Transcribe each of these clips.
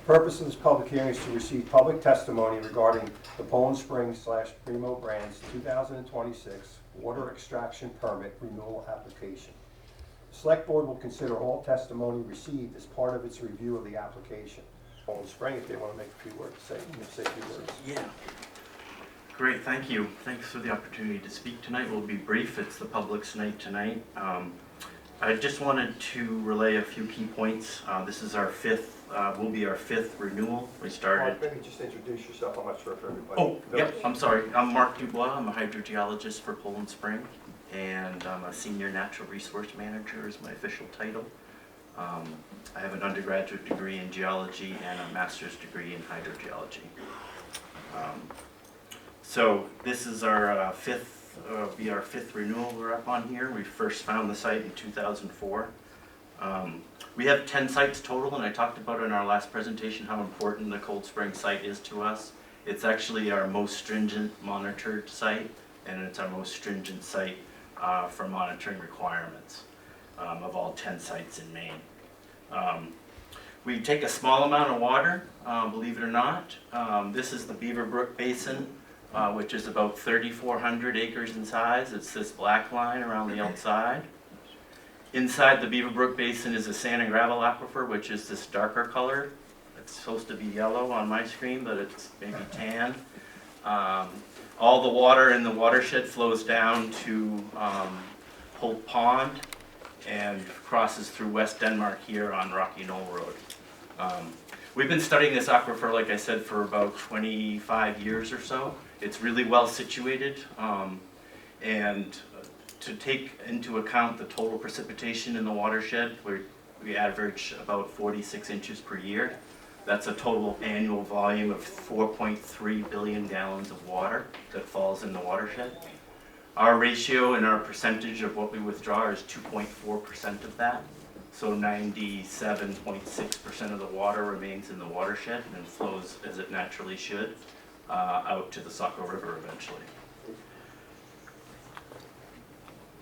The purpose of this public hearing is to receive public testimony regarding the Poland Springs / Primo Brands 2026 water extraction permit renewal application. The Select Board will consider all testimony received as part of its review of the application. Poland Spring, if they want to make a few words, say a few words. Yeah. Great, thank you. Thanks for the opportunity to speak tonight. We'll be brief. It's the public's night tonight. I just wanted to relay a few key points. This is our will be our fifth renewal. We started. Mark, maybe just introduce yourself. I'm not sure if everybody Oh, knows. yep, I'm sorry. I'm Mark Dubois. I'm a hydrogeologist for Poland Spring, and I'm a senior natural resource manager is my official title. I have an undergraduate degree in geology and a master's degree in hydrogeology. So this is our fifth renewal we're up on here. We first found the site in 2004. We have 10 sites total, and I talked about in our last presentation how important the Cold Spring site is to us. It's actually our most stringent monitored site, and it's our most stringent site for monitoring requirements of all 10 sites in Maine. We take a small amount of water, believe it or not. This is the Beaver Brook Basin, which is about 3,400 acres in size. It's this black line around the outside. Inside the Beaver Brook Basin is a sand and gravel aquifer, which is this darker color. It's supposed to be yellow on my screen, but it's maybe tan. All the water in the watershed flows down to Holt Pond and crosses through West Denmark here on Rocky Knoll Road. We've been studying this aquifer, like I said, for about 25 years or so. It's really well situated, and to take into account the total precipitation in the watershed, we average about 46 inches per year. That's a total annual volume of 4.3 billion gallons of water that falls in the watershed. Our ratio and our percentage of what we withdraw is 2.4% of that. So 97.6% of the water remains in the watershed and flows as it naturally should out to the Saco River eventually.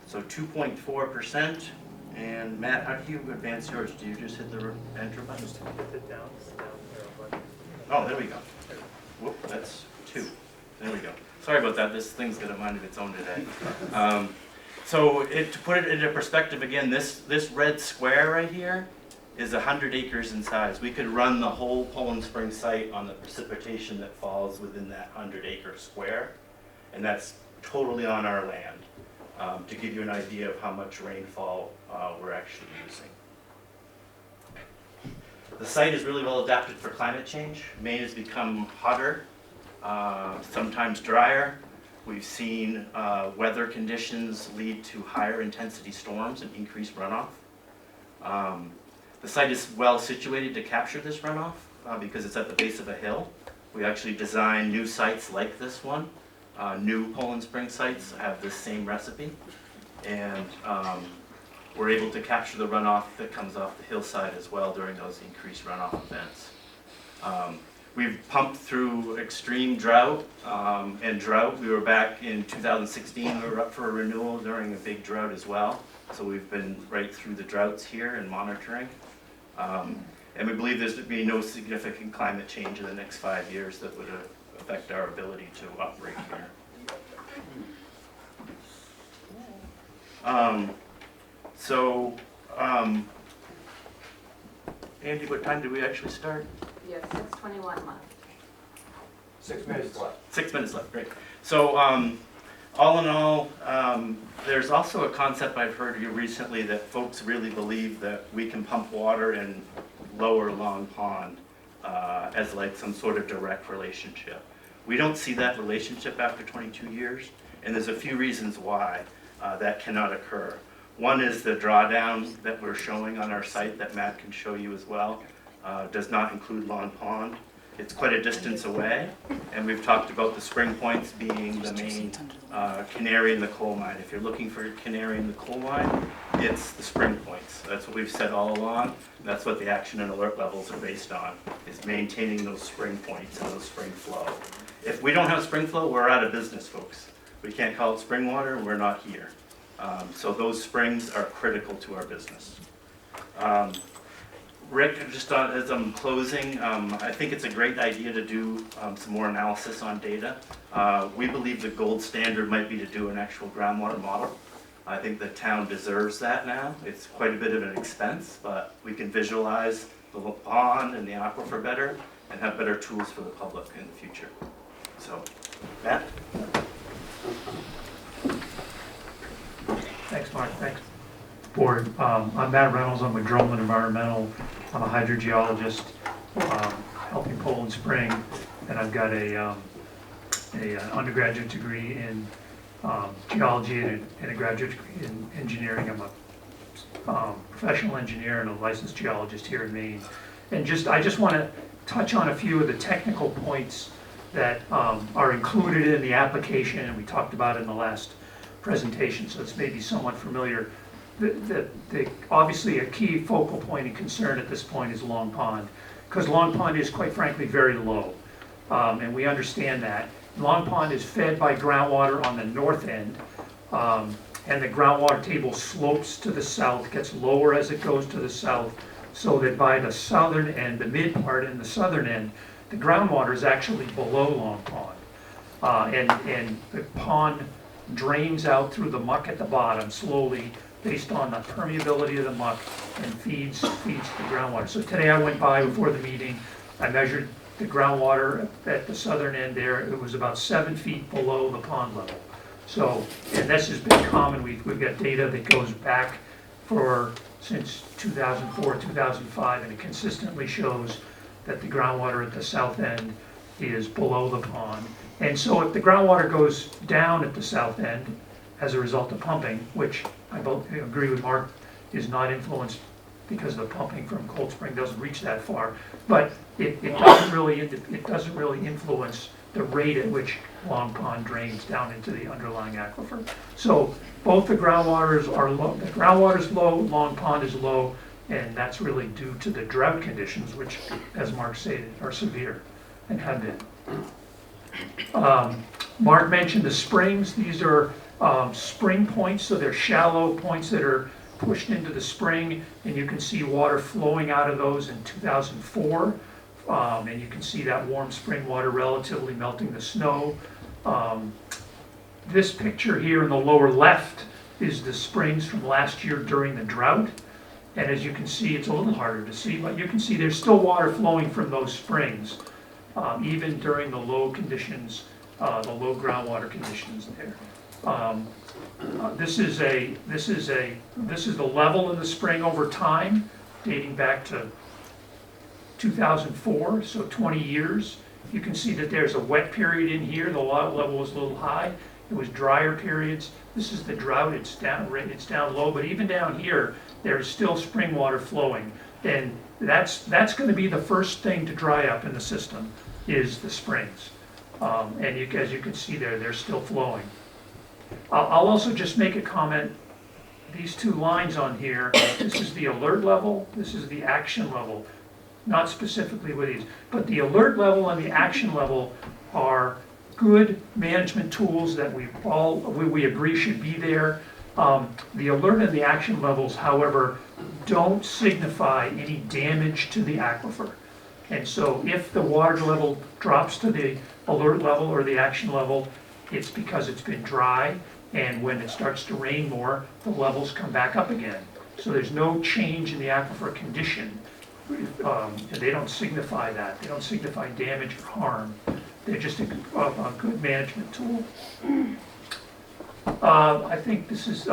So 2.4%. And Matt, how do you advance yours? Do you just hit the enter button? Just hit it down, button. Oh, there we go. Whoop, that's 2. There we go. Sorry about that. This thing's got a mind of its own today. So to put it into perspective again, this red square right here is 100 acres in size. We could run the whole Poland Spring site on the precipitation that falls within that 100-acre square, and that's totally on our land, to give you an idea of how much rainfall we're actually using. The site is really well adapted for climate change. Maine has become hotter, sometimes drier. We've seen weather conditions lead to higher intensity storms and increased runoff. The site is well situated to capture this runoff because it's at the base of a hill. We actually designed new sites like this one. New Poland Spring sites have this same recipe, and we're able to capture the runoff that comes off the hillside as well during those increased runoff events. We've pumped through extreme drought and drought. We were back in 2016, we were up for a renewal during a big drought as well. So we've been right through the droughts here and monitoring. And we believe there's to be no significant climate change in the next 5 years that would affect our ability to operate here. Andy, what time did we actually start? Yes, 6:21 left. 6 minutes left. 6 minutes left, great. So all in all, there's also a concept I've heard you recently that folks really believe that we can pump water in lower Long Pond as like some sort of direct relationship. We don't see that relationship after 22 years, and there's a few reasons why that cannot occur. One is the drawdown that we're showing on our site that Matt can show you as well does not include Long Pond. It's quite a distance away, and we've talked about the spring points being the main canary in the coal mine. If you're looking for a canary in the coal mine, it's the spring points. That's what we've said all along. That's what the action and alert levels are based on, is maintaining those spring points and those spring flow. If we don't have spring flow, we're out of business, folks. We can't call it spring water, and we're not here. So those springs are critical to our business. Rick, just as I'm closing, I think it's a great idea to do some more analysis on data. We believe the gold standard might be to do an actual groundwater model. I think the town deserves that now. It's quite a bit of an expense, but we can visualize the pond and the aquifer better and have better tools for the public in the future. So, Matt? Thanks, Mark. Thanks, Board. I'm Matt Reynolds. I'm with Droman Environmental. I'm a hydrogeologist helping Poland Spring, and I've got an undergraduate degree in geology and a graduate degree in engineering. I'm a professional engineer and a licensed geologist here in Maine. And I just want to touch on a few of the technical points that are included in the application, and we talked about it in the last presentation, so it's maybe somewhat familiar. Obviously a key focal point and concern at this point is Long Pond, because Long Pond is quite frankly very low, and we understand that. Long Pond is fed by groundwater on the north end, and the groundwater table slopes to the south, gets lower as it goes to the south, so that by the southern end, the mid part and the southern end, the groundwater is actually below Long Pond. And the pond drains out through the muck at the bottom slowly based on the permeability of the muck and feeds the groundwater. So today I went by before the meeting, I measured the groundwater at the southern end there. It was about 7 feet below the pond level. So, and this has been common. We've got data that goes back since 2004, 2005, and it consistently shows that the groundwater at the south end is below the pond. And so if the groundwater goes down at the south end as a result of pumping, which I agree with Mark is not influenced because the pumping from Cold Spring doesn't reach that far, but it doesn't really influence the rate at which Long Pond drains down into the underlying aquifer. So both the groundwaters are low. The groundwater is low, Long Pond is low, and that's really due to the drought conditions, which, as Mark stated, are severe and have been. Mark mentioned the springs. These are spring points, so they're shallow points that are pushed into the spring, and you can see water flowing out of those in 2004. And you can see that warm spring water relatively melting the snow. This picture here in the lower left is the springs from last year during the drought. And as you can see, it's a little harder to see, but you can see there's still water flowing from those springs, even during the low conditions, the low groundwater conditions there. This is the level in the spring over time, dating back to 2004, so 20 years. You can see that there's a wet period in here. The water level was a little high. It was drier periods. This is the drought. It's down low, but even down here, there's still spring water flowing, and that's going to be the first thing to dry up in the system is the springs. And as you can see there, they're still flowing. I'll also just make a comment. These two lines on here, this is the alert level, this is the action level. Not specifically with these, but the alert level and the action level are good management tools that we agree should be there. The alert and the action levels, however, don't signify any damage to the aquifer. And so if the water level drops to the alert level or the action level, it's because it's been dry, and when it starts to rain more, the levels come back up again. So there's no change in the aquifer condition. They don't signify that. They don't signify damage or harm. They're just a good management tool. I think this is,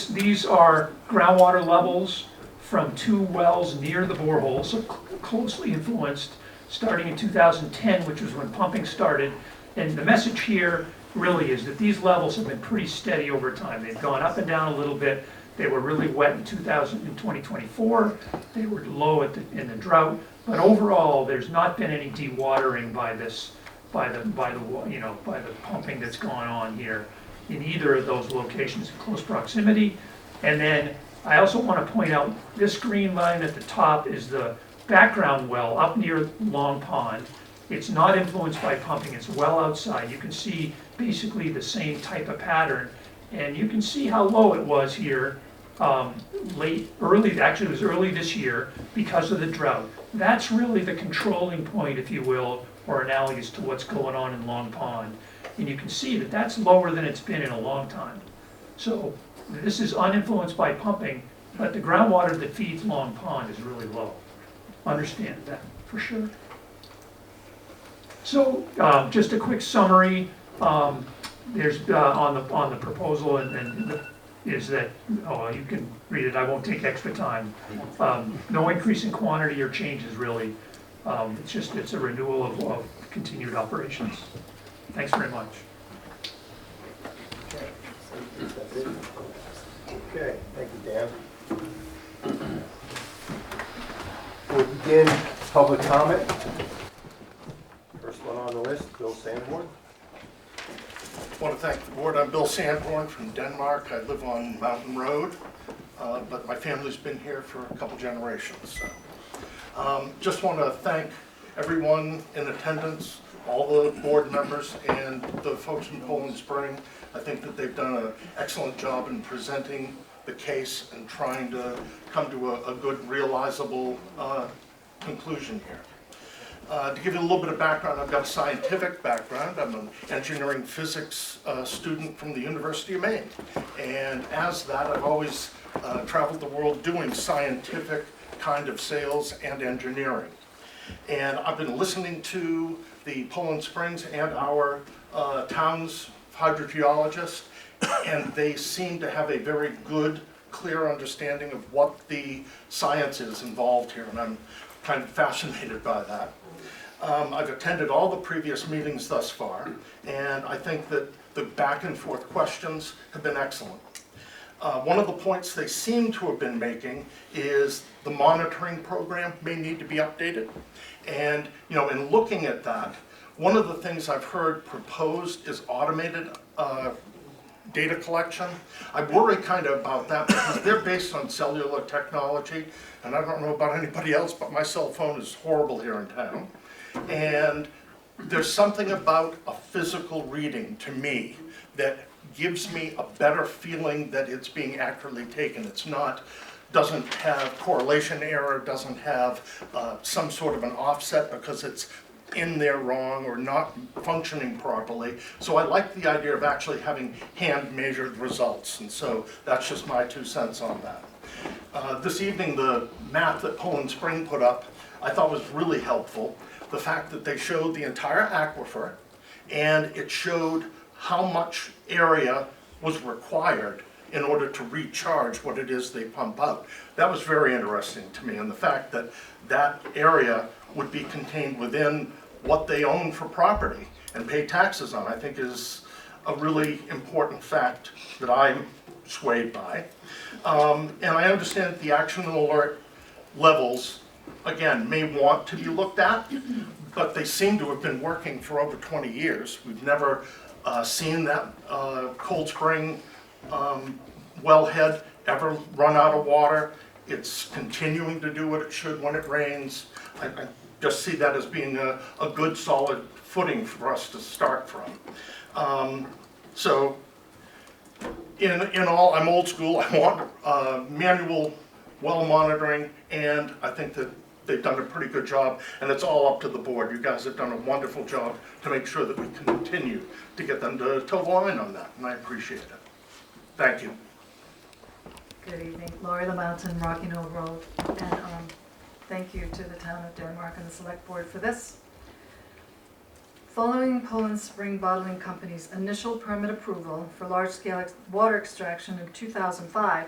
these are groundwater levels from 2 wells near the borehole, so closely influenced, starting in 2010, which was when pumping started. And the message here really is that these levels have been pretty steady over time. They've gone up and down a little bit. They were really wet in 2024. They were low in the drought, but overall, there's not been any dewatering by the pumping that's gone on here in either of those locations in close proximity. And then I also want to point out this green line at the top is the background well up near Long Pond. It's not influenced by pumping. It's well outside. You can see basically the same type of pattern. And you can see how low it was here actually it was early this year because of the drought. That's really the controlling point, if you will, or analogous to what's going on in Long Pond. And you can see that that's lower than it's been in a long time. So this is uninfluenced by pumping, but the groundwater that feeds Long Pond is really low. Understand that, for sure. So, just a quick summary, there's, on the proposal is that, you can read it, I won't take extra time. No increase in quantity or changes really, it's a renewal of continued operations. Thanks very much. Okay, thank you, Dan. We'll begin public comment. First one on the list, Bill Sanborn. I want to thank the board. I'm Bill Sanborn from Denmark. I live on Mountain Road, but my family's been here for a couple generations. So, just want to thank everyone in attendance, all the board members, and the folks from Poland Spring. I think that they've done an excellent job in presenting the case and trying to come to a good, realizable conclusion here. To give you a little bit of background, I've got a scientific background. I'm an engineering physics student from the University of Maine. And as that, I've always traveled the world doing scientific kind of sales and engineering. And I've been listening to the Poland Springs and our town's hydrogeologists, and they seem to have a very good, clear understanding of what the science is involved here, and I'm kind of fascinated by that. I've attended all the previous meetings thus far, and I think that the back and forth questions have been excellent. One of the points they seem to have been making is the monitoring program may need to be updated. And, you know, in looking at that, one of the things I've heard proposed is automated data collection. I worry kind of about that because they're based on cellular technology, and I don't know about anybody else, but my cell phone is horrible here in town. And there's something about a physical reading to me that gives me a better feeling that it's being accurately taken. It's not, doesn't have correlation error, doesn't have some sort of an offset because it's in there wrong or not functioning properly. So I like the idea of actually having hand measured results, and so that's just my 2 cents on that. This evening, the map that Poland Spring put up I thought was really helpful. The fact that they showed the entire aquifer and it showed how much area was required in order to recharge what it is they pump out. That was very interesting to me, and the fact that that area would be contained within what they own for property and pay taxes on, I think is a really important fact that I'm swayed by. And I understand that the action and alert levels, again, may want to be looked at, but they seem to have been working for over 20 years. We've never seen that Cold Spring wellhead ever run out of water. It's continuing to do what it should when it rains. I just see that as being a good solid footing for us to start from. So in all, I'm old school. I want manual well monitoring, and I think that they've done a pretty good job, and it's all up to the board. You guys have done a wonderful job to make sure that we continue to get them to toe the line on that, and I appreciate it. Thank you. Good evening, Laurie LaMountain, Rocky Knoll Road, and thank you to the town of Denmark and the select board for this. Following Poland Spring Bottling Company's initial permit approval for large-scale water extraction in 2005,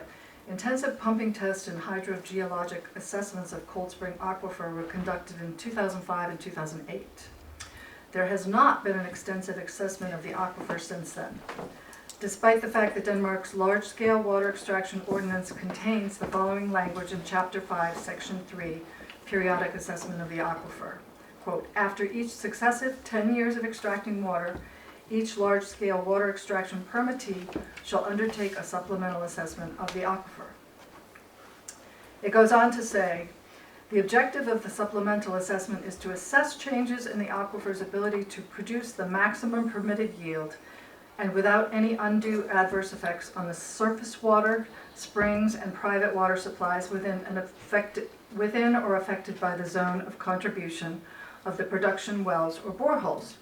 intensive pumping tests and hydrogeologic assessments of Cold Spring aquifer were conducted in 2005 and 2008. There has not been an extensive assessment of the aquifer since then, despite the fact that Denmark's large-scale water extraction ordinance contains the following language in Chapter 5, Section 3, Periodic Assessment of the Aquifer. Quote, after each successive 10 years of extracting water, each large-scale water extraction permittee shall undertake a supplemental assessment of the aquifer. It goes on to say, the objective of the supplemental assessment is to assess changes in the aquifer's ability to produce the maximum permitted yield and without any undue adverse effects on the surface water, springs, and private water supplies within or affected by the zone of contribution of the production wells or boreholes.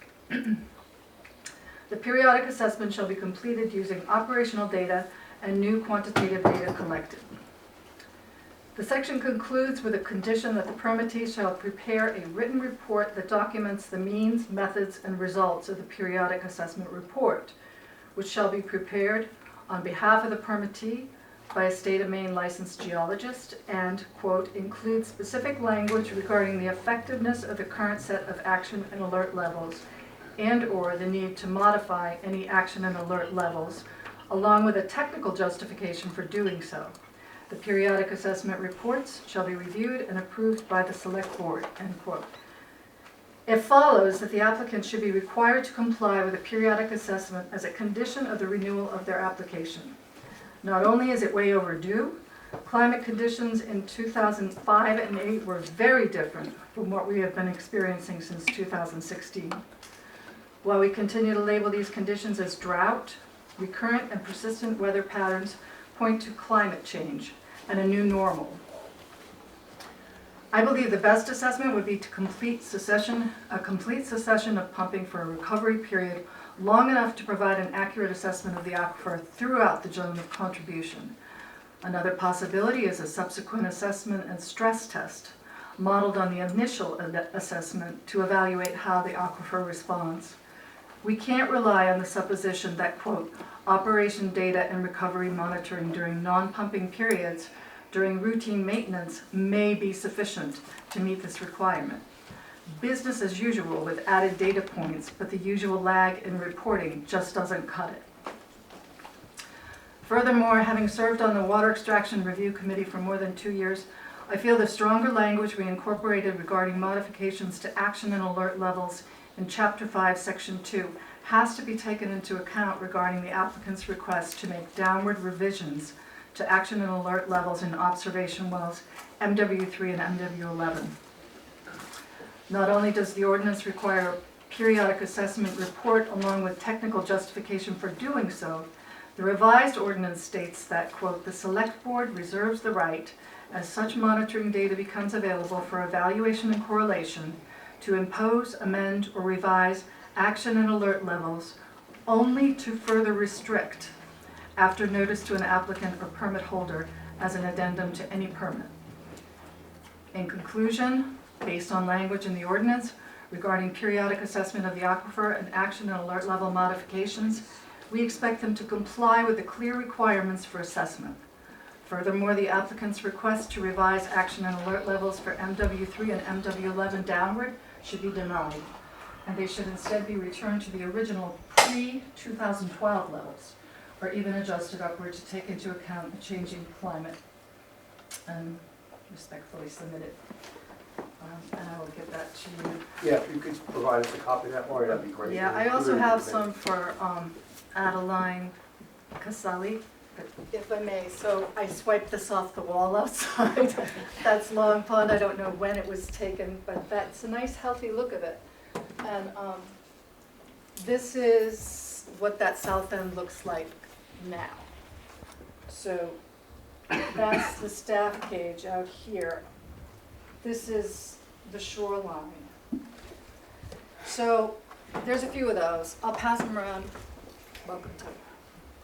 The periodic assessment shall be completed using operational data and new quantitative data collected. The section concludes with a condition that the permittee shall prepare a written report that documents the means, methods, and results of the periodic assessment report, which shall be prepared on behalf of the permittee by a state of Maine licensed geologist and, quote, include specific language regarding the effectiveness of the current set of action and alert levels and/or the need to modify any action and alert levels, along with a technical justification for doing so. The periodic assessment reports shall be reviewed and approved by the select board, end quote. It follows that the applicant should be required to comply with a periodic assessment as a condition of the renewal of their application. Not only is it way overdue, climate conditions in 2005 and 8 were very different from what we have been experiencing since 2016. While we continue to label these conditions as drought, recurrent and persistent weather patterns point to climate change and a new normal. I believe the best assessment would be to a complete cessation of pumping for a recovery period long enough to provide an accurate assessment of the aquifer throughout the zone of contribution. Another possibility is a subsequent assessment and stress test modeled on the initial assessment to evaluate how the aquifer responds. We can't rely on the supposition that, quote, operation data and recovery monitoring during non-pumping periods during routine maintenance may be sufficient to meet this requirement. Business as usual with added data points, but the usual lag in reporting just doesn't cut it. Furthermore, having served on the Water Extraction Review Committee for more than 2 years, I feel the stronger language we incorporated regarding modifications to action and alert levels in Chapter 5, Section 2 has to be taken into account regarding the applicant's request to make downward revisions to action and alert levels in observation wells MW3 and MW11. Not only does the ordinance require a periodic assessment report along with technical justification for doing so, the revised ordinance states that, quote, the select board reserves the right, as such monitoring data becomes available for evaluation and correlation, to impose, amend, or revise action and alert levels only to further restrict after notice to an applicant or permit holder as an addendum to any permit. In conclusion, based on language in the ordinance regarding periodic assessment of the aquifer and action and alert level modifications, we expect them to comply with the clear requirements for assessment. Furthermore, the applicant's request to revise action and alert levels for MW3 and MW11 downward should be denied, and they should instead be returned to the original pre-2012 levels, or even adjusted upward to take into account the changing climate. And respectfully submitted. And I will give that to you. Yeah, if you could provide us a copy of that, Lori, that'd be great. Yeah, I also have some for Adeline Casali, if I may. So I swiped this off the wall outside. That's Long Pond. I don't know when it was taken, but that's a nice healthy look of it. And this is what that south end looks like now. So that's the staff gauge out here. This is the shoreline. So there's a few of those. I'll pass them around. Welcome to put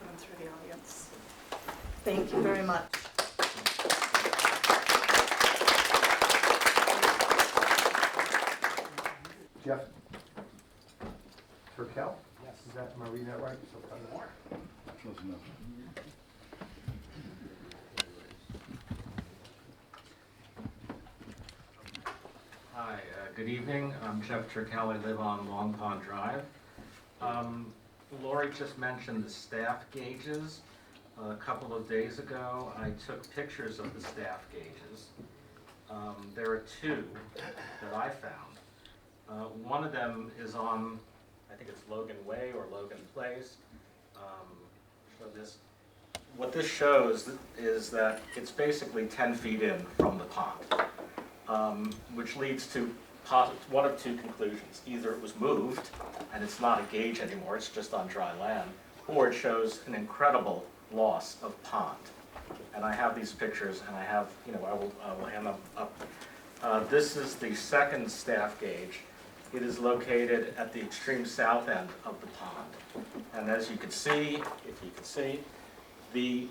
them through the audience. Thank you very much. Jeff Turkel? Yes. Is that, am I reading that right? Close enough. Hi, good evening. I'm Jeff Turkel. I live on Long Pond Drive. Lori just mentioned the staff gauges. A couple of days ago, I took pictures of the staff gauges. There are two that I found. One of them is on, I think it's Logan Way or Logan Place. What this shows is that it's basically 10 feet in from the pond, which leads to one of two conclusions. Either it was moved and it's not a gauge anymore, it's just on dry land, or it shows an incredible loss of pond. And I have these pictures, and I have, I will hand them up. This is the second staff gauge. It is located at the extreme south end of the pond. And as you can see, if you can see, the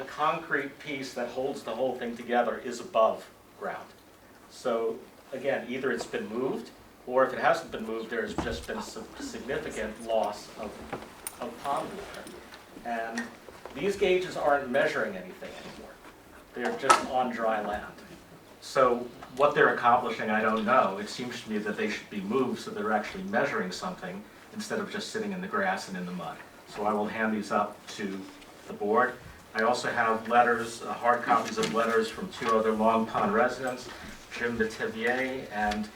concrete piece that holds the whole thing together is above ground. So again, either it's been moved, or if it hasn't been moved, there's just been some significant loss of pond water. And these gauges aren't measuring anything anymore. They're just on dry land. So what they're accomplishing, I don't know. It seems to me that they should be moved so they're actually measuring something instead of just sitting in the grass and in the mud. So I will hand these up to the board. I also have letters, hard copies of letters from two other Long Pond residents, Jim Metivier and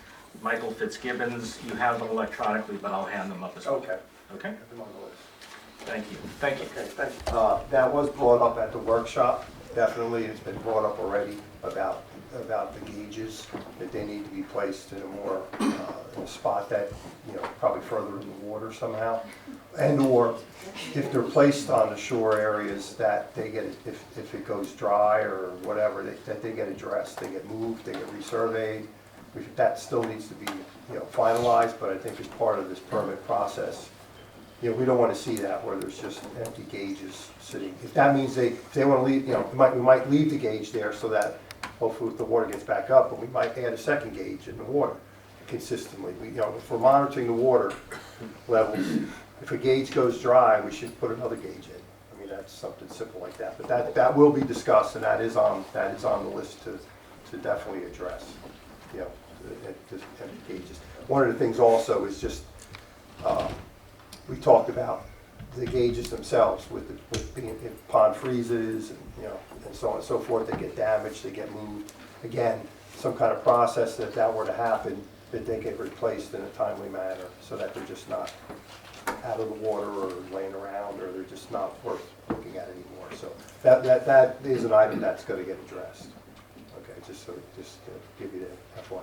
Michael Fitzgibbons. You have them electronically, but I'll hand them up as well. Okay. Okay? Have them on the list. Thank you. Thank you. Okay, thank you. That was brought up at the workshop, definitely. It's been brought up already about the gauges, that they need to be placed in a more, in a spot that, probably further in the water somehow. And or if they're placed on the shore areas, that they get, if it goes dry or whatever, that they get addressed, they get moved, they get resurveyed. That still needs to be, finalized, but I think as part of this permit process, we don't want to see that where there's just empty gauges sitting. If that means if they want to leave, we might leave the gauge there so that hopefully if the water gets back up, but we might add a second gauge in the water consistently. If we're monitoring the water levels, if a gauge goes dry, we should put another gauge in. I mean, that's something simple like that. But that will be discussed, and that is on the list to definitely address. The empty gauges. One of the things also is just we talked about the gauges themselves with being if pond freezes and and so on and so forth. They get damaged, they get moved. Again, some kind of process that were to happen, that they get replaced in a timely manner so that they're just not out of the water or laying around, or they're just not worth looking at anymore. So that is an item that's going to get addressed. Okay, just to give you the FYI.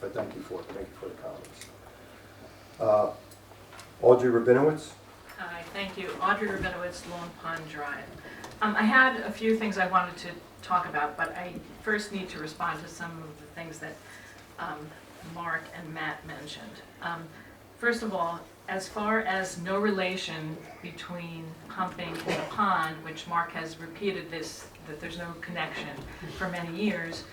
But thank you for the comments. Audrey Rabinowitz. Hi, thank you. Audrey Rabinowitz, Long Pond Drive. I had a few things I wanted to talk about, but I first need to respond to some of the things that Mark and Matt mentioned. First of all, as far as no relation between pumping in the pond, which Mark has repeated this, that there's no connection for many years,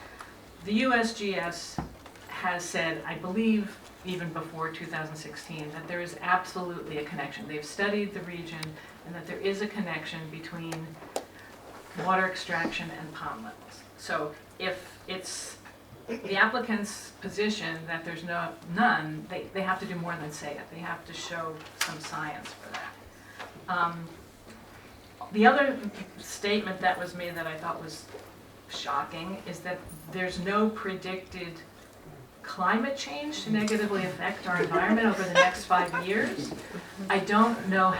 the USGS has said, I believe, even before 2016, that there is absolutely a connection. They've studied the region, and that there is a connection between water extraction and pond levels. So if it's the applicant's position that there's none, they have to do more than say it. They have to show some science for that. The other statement that was made that I thought was shocking is that there's no predicted climate change to negatively affect our environment over the next 5 years. I don't know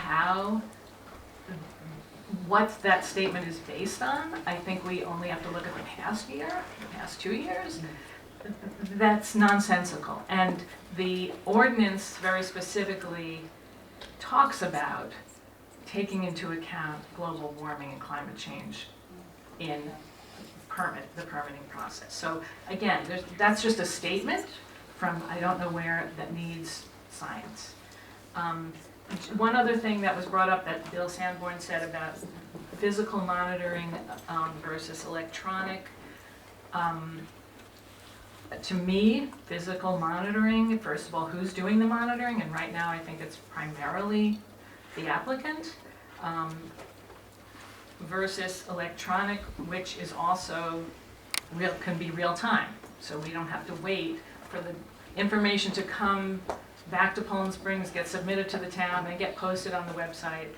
what that statement is based on. I think we only have to look at the past year, the past 2 years. That's nonsensical. And the ordinance very specifically talks about taking into account global warming and climate change in the permitting process. So again, that's just a statement from I don't know where that needs science. One other thing that was brought up that Bill Sanborn said about physical monitoring versus electronic. To me, physical monitoring, first of all, who's doing the monitoring? And right now I think it's primarily the applicant. Versus electronic, which is also can be real time. So we don't have to wait for the information to come back to Poland Springs, get submitted to the town, and get posted on the website.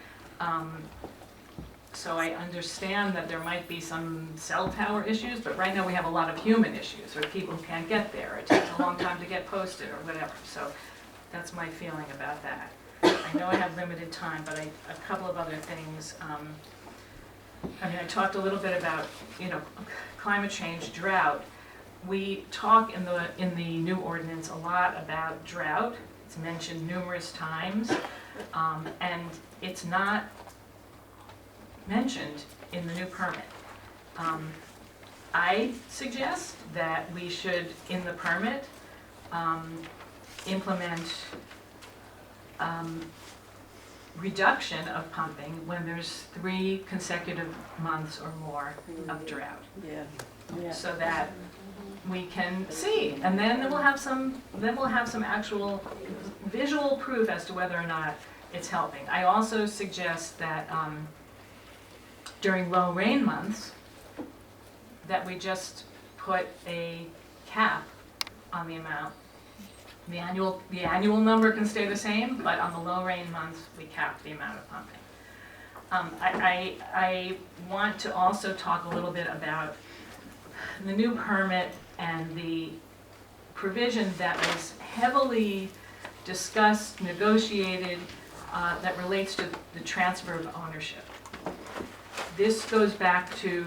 So I understand that there might be some cell tower issues, but right now we have a lot of human issues, or people who can't get there, or it takes a long time to get posted, or whatever. So that's my feeling about that. I know I have limited time, but a couple of other things. I talked a little bit about, climate change, drought. we talk in the new ordinance a lot about drought. It's mentioned numerous times, and it's not mentioned in the new permit. I suggest that we should, in the permit, implement reduction of pumping when there's 3 consecutive months or more of drought. So that we can see, and then we'll have some actual visual proof as to whether or not it's helping. I also suggest that during low rain months, that we just put a cap on the amount. The annual number can stay the same, but on the low rain months, we cap the amount of pumping. I want to also talk a little bit about the new permit and the provision that was heavily discussed, negotiated, that relates to the transfer of ownership. This goes back to,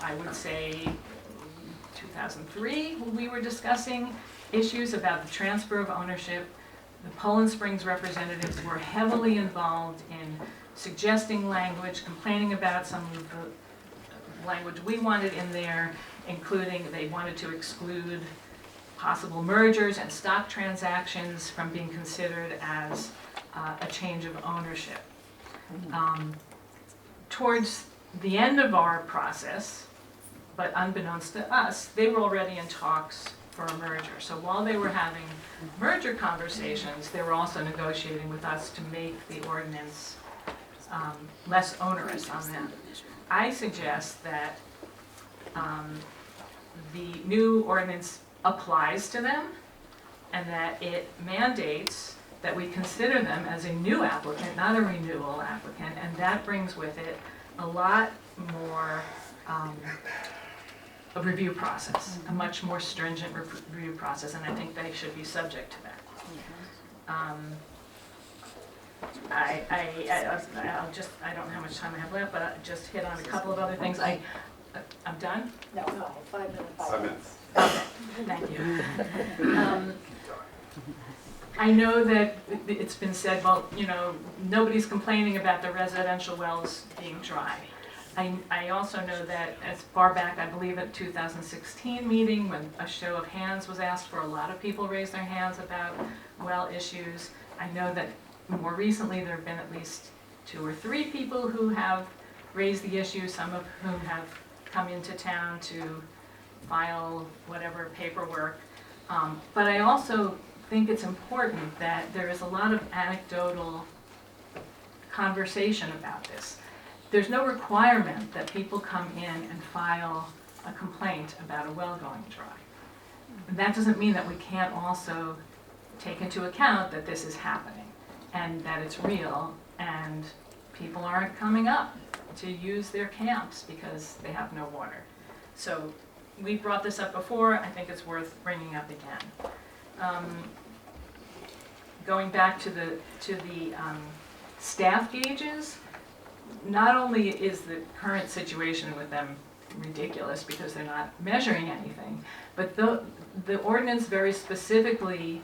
I would say, 2003, when we were discussing issues about the transfer of ownership. The Poland Springs representatives were heavily involved in suggesting language, complaining about some of the language we wanted in there, including they wanted to exclude possible mergers and stock transactions from being considered as a change of ownership. Towards the end of our process, but unbeknownst to us, they were already in talks for a merger. So while they were having merger conversations, they were also negotiating with us to make the ordinance less onerous on them. I suggest that the new ordinance applies to them and that it mandates that we consider them as a new applicant, not a renewal applicant, and that brings with it a lot more a review process, a much more stringent review process, and I think they should be subject to that. I don't know how much time I have left, but I'll just hit on a couple of other things. I'm done? No, 5 minutes. 5 minutes. Okay, thank you. I know that it's been said, well, you know, nobody's complaining about the residential wells being dry. I also know that as far back, I believe at 2016 meeting, when a show of hands was asked for, a lot of people raised their hands about well issues. I know that more recently there have been at least 2 or 3 people who have raised the issue, some of whom have come into town to file whatever paperwork. But I also think it's important that there is a lot of anecdotal conversation about this. There's no requirement that people come in and file a complaint about a well going dry. That doesn't mean that we can't also take into account that this is happening and that it's real and people aren't coming up to use their camps because they have no water. So we brought this up before, I think it's worth bringing up again. Going back to the staff gauges, not only is the current situation with them ridiculous because they're not measuring anything, but the ordinance very specifically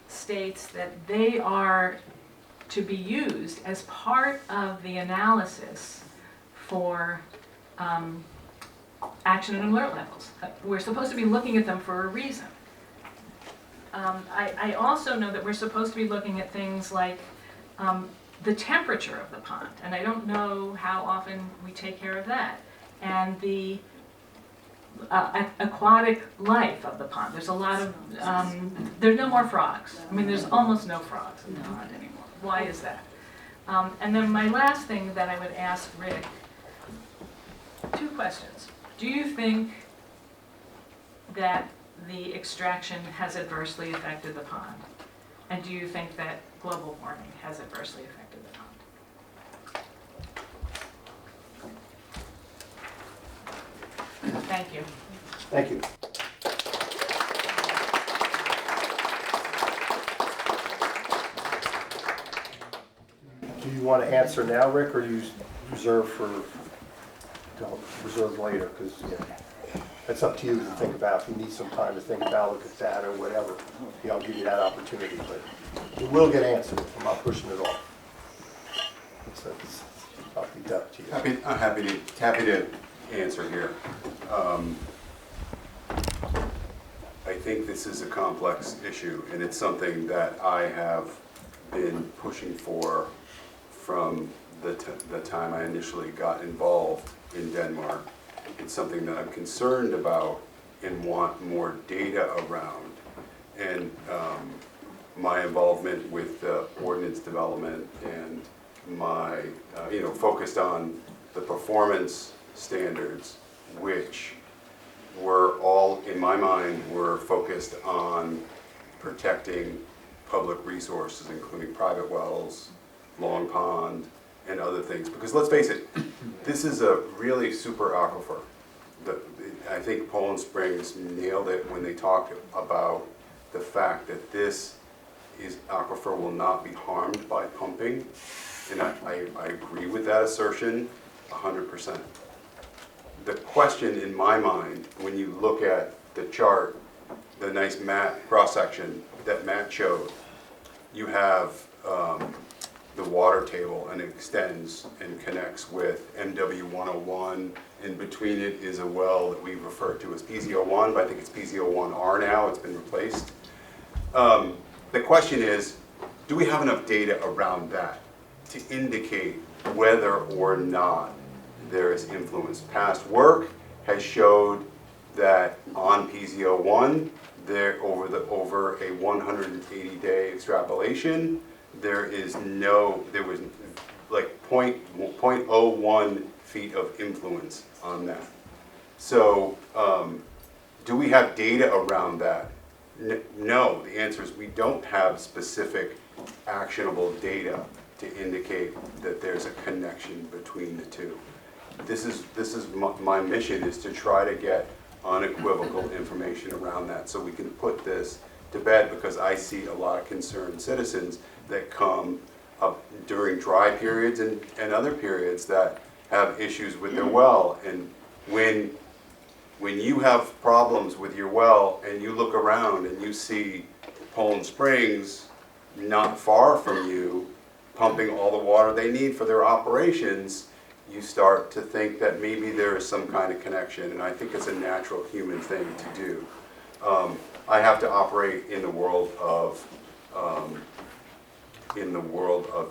states that they are to be used as part of the analysis for action and alert levels. We're supposed to be looking at them for a reason. I also know that we're supposed to be looking at things like the temperature of the pond, and I don't know how often we take care of that, and the aquatic life of the pond. There's a lot of, there's no more frogs. I mean, there's almost no frogs in the pond anymore. Why is that? And then my last thing that I would ask Rick, 2 questions. Do you think that the extraction has adversely affected the pond? And do you think that global warming has adversely affected the pond? Thank you. Thank you. Do you want to answer now, Rick, or do you reserve later? 'Cause, yeah. That's up to you to think about. If you need some time to think about, look at that or whatever, I'll give you that opportunity, but it will get answered. I'm not pushing it off. I'll be up to you. I'm happy to answer here. I think this is a complex issue, and it's something that I have been pushing for from the time I initially got involved in Denmark. It's something that I'm concerned about and want more data around. And my involvement with ordinance development and my, focused on the performance standards, which were all, in my mind, were focused on protecting public resources, including private wells, Long Pond, and other things. Because let's face it, this is a really super aquifer. I think Poland Springs nailed it when they talked about the fact that this aquifer will not be harmed by pumping. And I agree with that assertion 100%. The question in my mind, when you look at the chart, the nice cross-section that Matt showed, you have the water table, and it extends and connects with MW 101. In between it is a well that we refer to as PZ01, but I think it's PZ01R now, it's been replaced. The question is, do we have enough data around that to indicate whether or not there is influence? Past work has showed that on PZ01, over a 180-day extrapolation, there was like 0.01 feet of influence on that. So do we have data around that? No, the answer is we don't have specific actionable data to indicate that there's a connection between the two. This is my mission, is to try to get unequivocal information around that so we can put this to bed, because I see a lot of concerned citizens that come up during dry periods and other periods that have issues with their well. And when you have problems with your well and you look around and you see Poland Springs not far from you pumping all the water they need for their operations, you start to think that maybe there is some kind of connection, and I think it's a natural human thing to do. I have to operate in the world of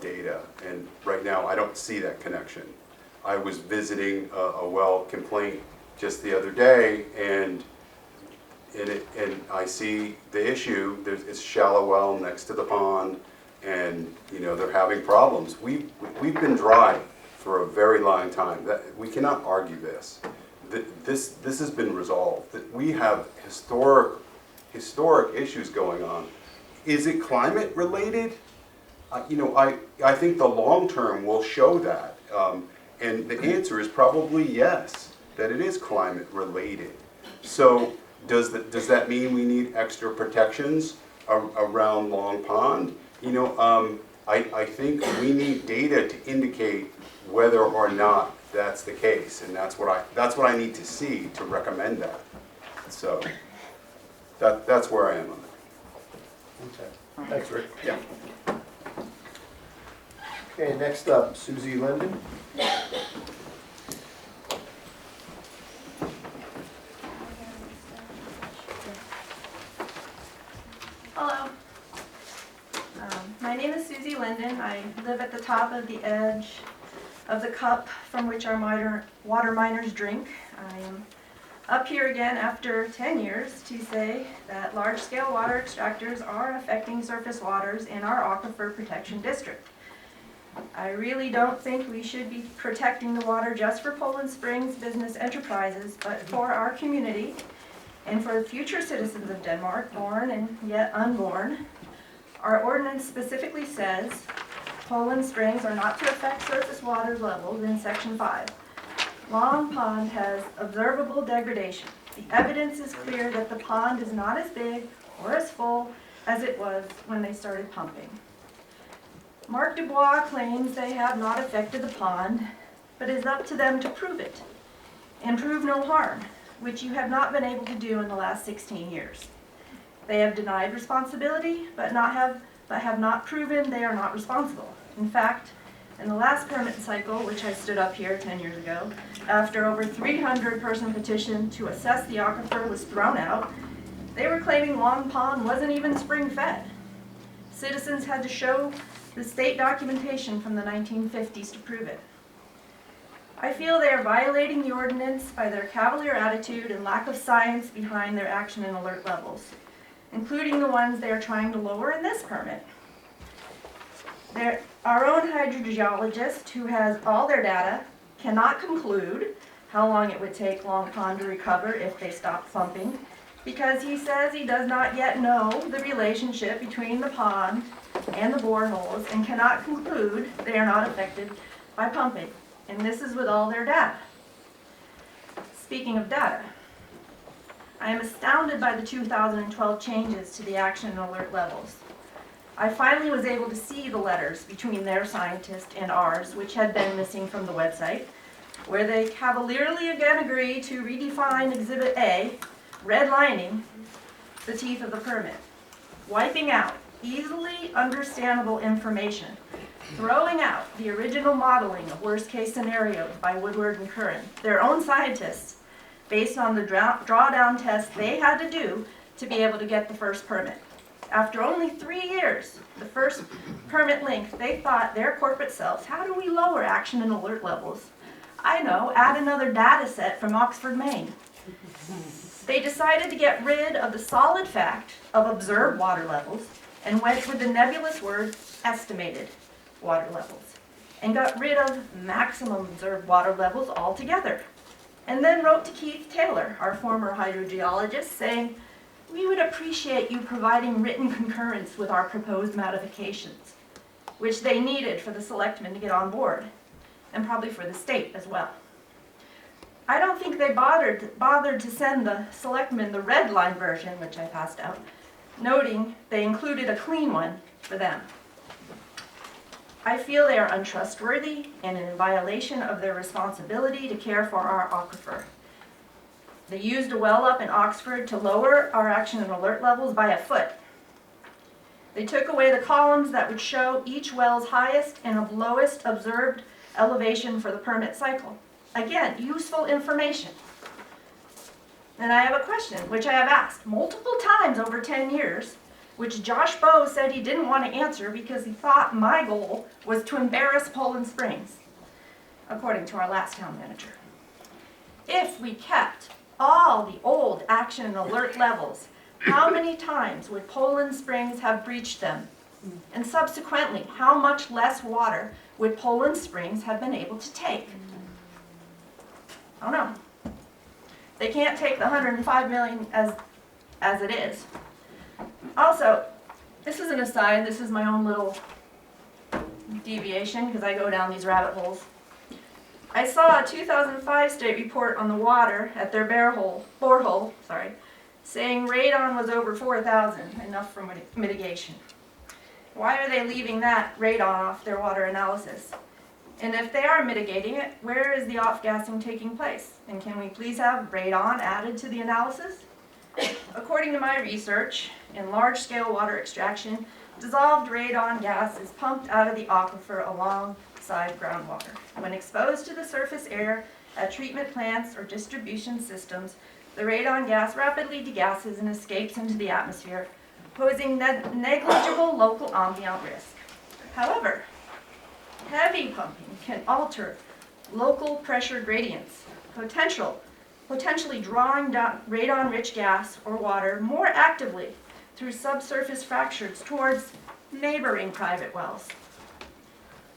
data, and right now I don't see that connection. I was visiting a well complaint just the other day, and I see the issue. It's a shallow well next to the pond, and they're having problems. We've been dry for a very long time. We cannot argue this. This has been resolved. That we have historic issues going on. Is it climate related? I think the long term will show that, and the answer is probably yes, that it is climate related. So does that mean we need extra protections around Long Pond? I think we need data to indicate whether or not that's the case, and that's what I need to see to recommend that. So that's where I am on it. Okay. Thanks, Rick. Yeah. Okay, next up, Susie Linden. Hello. My name is Susie Linden. I live at the top of the edge of the cup from which our water miners drink. I am up here again after 10 years to say that large-scale water extractors are affecting surface waters in our aquifer protection district. I really don't think we should be protecting the water just for Poland Springs business enterprises, but for our community and for future citizens of Denmark, born and yet unborn. Our ordinance specifically says Poland Springs are not to affect surface water levels in Section 5. Long Pond has observable degradation. The evidence is clear that the pond is not as big or as full as it was when they started pumping. Mark Dubois claims they have not affected the pond, but it is up to them to prove it and prove no harm. which you have not been able to do in the last 16 years. They have denied responsibility, but have not proven they are not responsible. In fact, in the last permit cycle, which I stood up here 10 years ago, after over 300-person petition to assess the aquifer was thrown out, they were claiming Long Pond wasn't even spring fed. Citizens had to show the state documentation from the 1950s to prove it. I feel they are violating the ordinance by their cavalier attitude and lack of science behind their action and alert levels, including the ones they are trying to lower in this permit. Our own hydrogeologist, who has all their data, cannot conclude how long it would take Long Pond to recover if they stopped pumping, because he says he does not yet know the relationship between the pond and the boreholes and cannot conclude they are not affected by pumping. And this is with all their data. Speaking of data, I am astounded by the 2012 changes to the action and alert levels. I finally was able to see the letters between their scientist and ours, which had been missing from the website, where they cavalierly again agree to redefine Exhibit A, redlining the teeth of the permit, wiping out easily understandable information, throwing out the original modeling of worst-case scenarios by Woodward and Curran, their own scientists, based on the drawdown test they had to do to be able to get the first permit. After only 3 years, the first permit length, they thought their corporate selves, how do we lower action and alert levels? I know, add another data set from Oxford, Maine. They decided to get rid of the solid fact of observed water levels and went with the nebulous word estimated water levels and got rid of maximum observed water levels altogether. And then wrote to Keith Taylor, our former hydrogeologist, saying, "We would appreciate you providing written concurrence with our proposed modifications," which they needed for the selectmen to get on board, and probably for the state as well. I don't think they bothered to send the selectmen the red line version, which I passed out, noting they included a clean one for them. I feel they are untrustworthy and in violation of their responsibility to care for our aquifer. They used a well up in Oxford to lower our action and alert levels by a foot. They took away the columns that would show each well's highest and lowest observed elevation for the permit cycle. Again, useful information. And I have a question, which I have asked multiple times over 10 years, which Josh Bowe said he didn't want to answer because he thought my goal was to embarrass Poland Springs, according to our last town manager. If we kept all the old action and alert levels, how many times would Poland Springs have breached them? And subsequently, how much less water would Poland Springs have been able to take? I don't know. They can't take the 105 million as it is. Also, this is an aside, this is my own little deviation because I go down these rabbit holes. I saw a 2005 state report on the water at their borehole, saying radon was over 4,000, enough for mitigation. Why are they leaving that radon off their water analysis? And if they are mitigating it, where is the off-gassing taking place? And can we please have radon added to the analysis? According to my research, in large-scale water extraction, dissolved radon gas is pumped out of the aquifer alongside groundwater. When exposed to the surface air at treatment plants or distribution systems, the radon gas rapidly degasses and escapes into the atmosphere, posing negligible local ambient risk. However, heavy pumping can alter local pressure gradients, potentially drawing down radon-rich gas or water more actively through subsurface fractures towards neighboring private wells.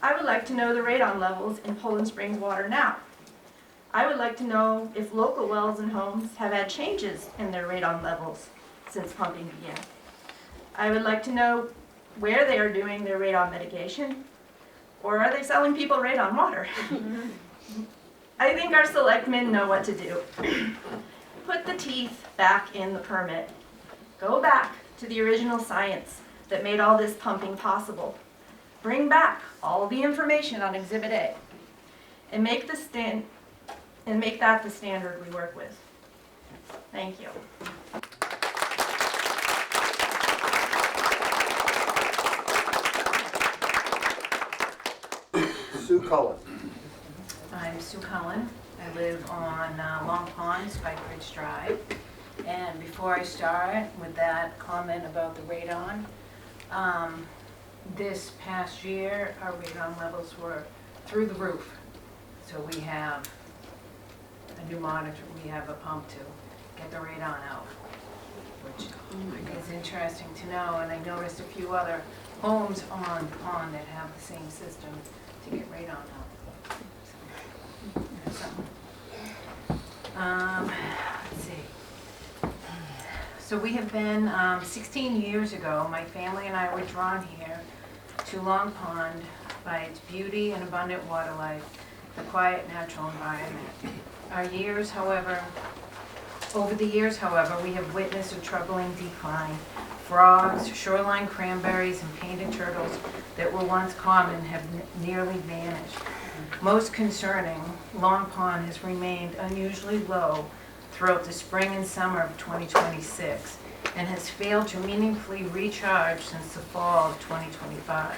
I would like to know the radon levels in Poland Springs water now. I would like to know if local wells and homes have had changes in their radon levels since pumping began. I would like to know where they are doing their radon mitigation, or are they selling people radon water? I think our selectmen know what to do. Put the teeth back in the permit. Go back to the original science that made all this pumping possible. Bring back all the information on Exhibit A and make that the standard we work with. Thank you. Sue Cullen. I'm Sue Cullen. I live on Long Pond, Spike Ridge Drive. And before I start with that comment about the radon, this past year, our radon levels were through the roof. So we have a new monitor, we have a pump to get the radon out, which is interesting to know. And I noticed a few other homes on the pond that have the same system to get radon out. So, there's something. Let's see. So we have been, 16 years ago, my family and I were drawn here to Long Pond by its beauty and abundant water life, the quiet natural environment. Over the years, however, we have witnessed a troubling decline. Frogs, shoreline cranberries, and painted turtles that were once common have nearly vanished. Most concerning, Long Pond has remained unusually low throughout the spring and summer of 2026 and has failed to meaningfully recharge since the fall of 2025.